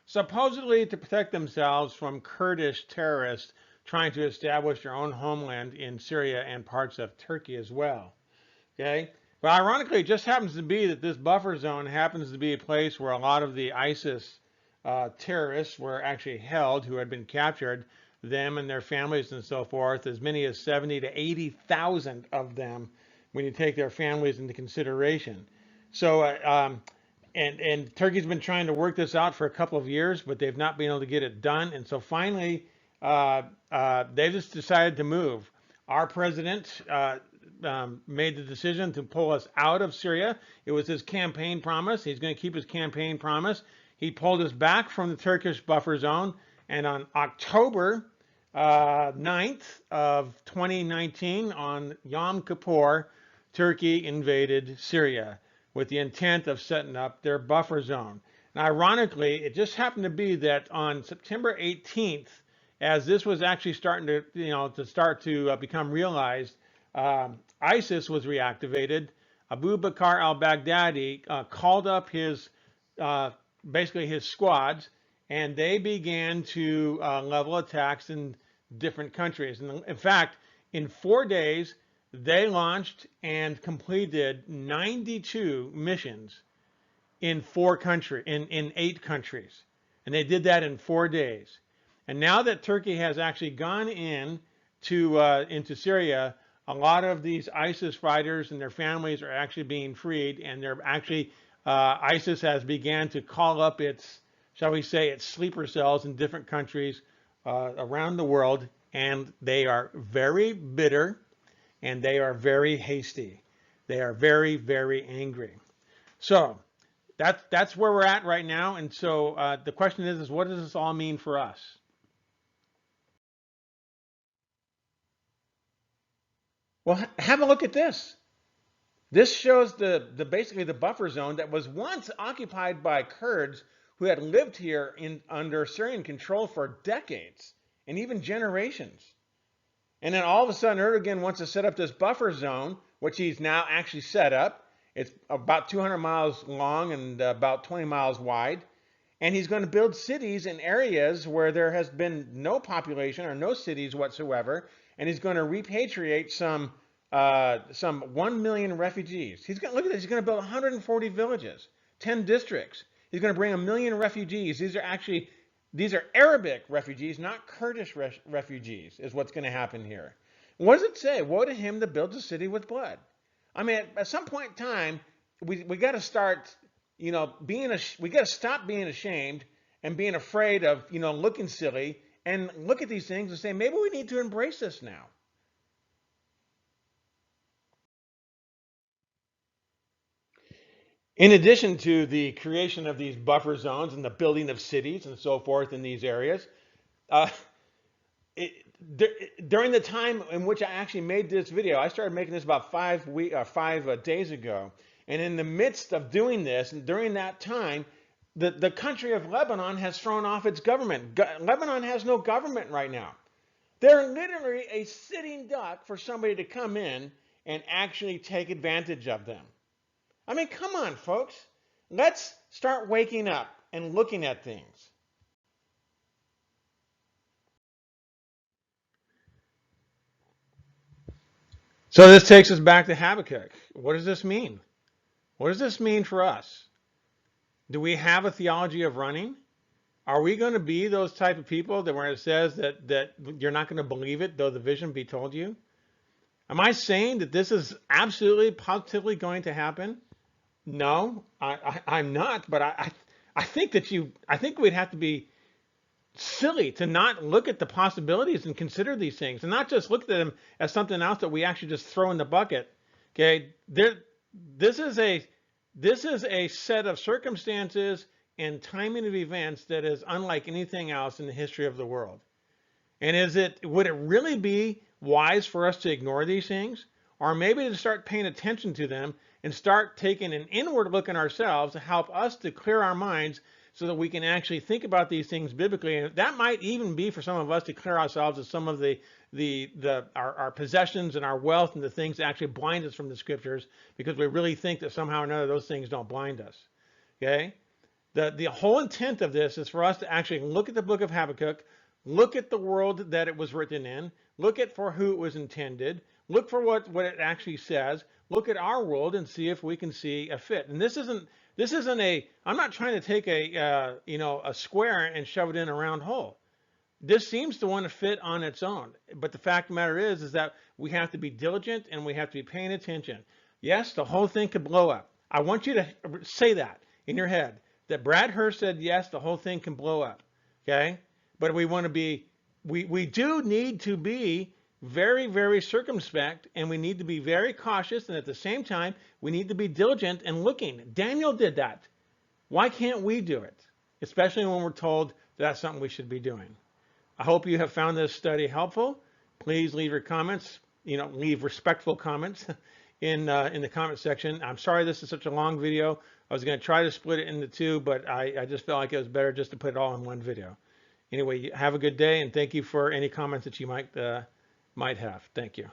supposedly to protect themselves from Kurdish terrorists trying to establish their own homeland in Syria and parts of Turkey as well. Okay, but ironically, it just happens to be that this buffer zone happens to be a place where a lot of the ISIS terrorists were actually held, who had been captured, them and their families and so forth, as many as 70 to 80,000 of them when you take their families into consideration. So, and Turkey's been trying to work this out for a couple of years, but they've not been able to get it done. And so finally, they just decided to move. Our president made the decision to pull us out of Syria. It was his campaign promise. He's going to keep his campaign promise. He pulled us back from the Turkish buffer zone, and on October 9th of 2019, on Yom Kippur, Turkey invaded Syria with the intent of setting up their buffer zone. And ironically, it just happened to be that on September 18th, as this was actually starting to become realized, ISIS was reactivated. Abu Bakr al-Baghdadi called up his basically his squads, and they began to level attacks in different countries. And in fact, in 4 days, they launched and completed 92 missions in in 8 countries, and they did that in 4 days. And now that Turkey has actually gone into Syria, a lot of these ISIS fighters and their families are actually being freed, and they're actually ISIS has began to call up its, shall we say, its sleeper cells in different countries around the world, and they are very bitter and they are very hasty. They are very, very angry. So that's where we're at right now. And so the question is what does this all mean for us? Well, have a look at this. This shows the basically the buffer zone that was once occupied by Kurds who had lived here under Syrian control for decades and even generations. And then all of a sudden, Erdogan wants to set up this buffer zone, which he's now actually set up. It's about 200 miles long and about 20 miles wide. And he's going to build cities in areas where there has been no population or no cities whatsoever. And he's going to repatriate some 1 million refugees. Look at this. He's going to build 140 villages, 10 districts. He's going to bring 1 million refugees. These are Arabic refugees, not Kurdish refugees, is what's going to happen here. What does it say? Woe to him that builds a city with blood. I mean, at some point in time, we got to start, we got to stop being ashamed and being afraid of, looking silly and look at these things and say, maybe we need to embrace this now. In addition to the creation of these buffer zones and the building of cities and so forth in these areas, uh, during the time in which I actually made this video, I started making this about 5 days ago. And in the midst of doing this, and during that time, the country of Lebanon has thrown off its government. Lebanon has no government right now. They're literally a sitting duck for somebody to come in and actually take advantage of them. I mean, come on, folks. Let's start waking up and looking at things. So this takes us back to Habakkuk. What does this mean? What does this mean for us? Do we have a theology of running? Are we going to be those type of people that where it says that you're not going to believe it, though the vision be told you? Am I saying that this is absolutely, positively going to happen? No, I'm not. But I think I think we'd have to be silly to not look at the possibilities and consider these things, and not just look at them as something else that we actually just throw in the bucket. Okay, this is a set of circumstances and timing of events that is unlike anything else in the history of the world. And would it really be wise for us to ignore these things, or maybe to start paying attention to them and start taking an inward look at ourselves to help us to clear our minds so that we can actually think about these things biblically? And that might even be for some of us to clear ourselves of some of our possessions and our wealth and the things that actually blind us from the scriptures, because we really think that somehow or another those things don't blind us. Okay? The whole intent of this is for us to actually look at the book of Habakkuk, look at the world that it was written in, look at for who it was intended, look for what it actually says, look at our world and see if we can see a fit. And this isn't I'm not trying to take a square and shove it in a round hole. This seems to want to fit on its own. But the fact of the matter is that we have to be diligent and we have to be paying attention. Yes, the whole thing could blow up. I want you to say that in your head, that Brad Hurst said, yes, the whole thing can blow up. Okay? But we do need to be very, very circumspect, and we need to be very cautious, and at the same time, we need to be diligent and looking. Daniel did that. Why can't we do it? Especially when we're told that's something we should be doing. I hope you have found this study helpful. Please leave your comments, leave respectful comments in the comment section. I'm sorry this is such a long video. I was going to try to split it into two, but I just felt like it was better just to put it all in one video. Anyway, have a good day, and thank you for any comments that you might have. Thank you.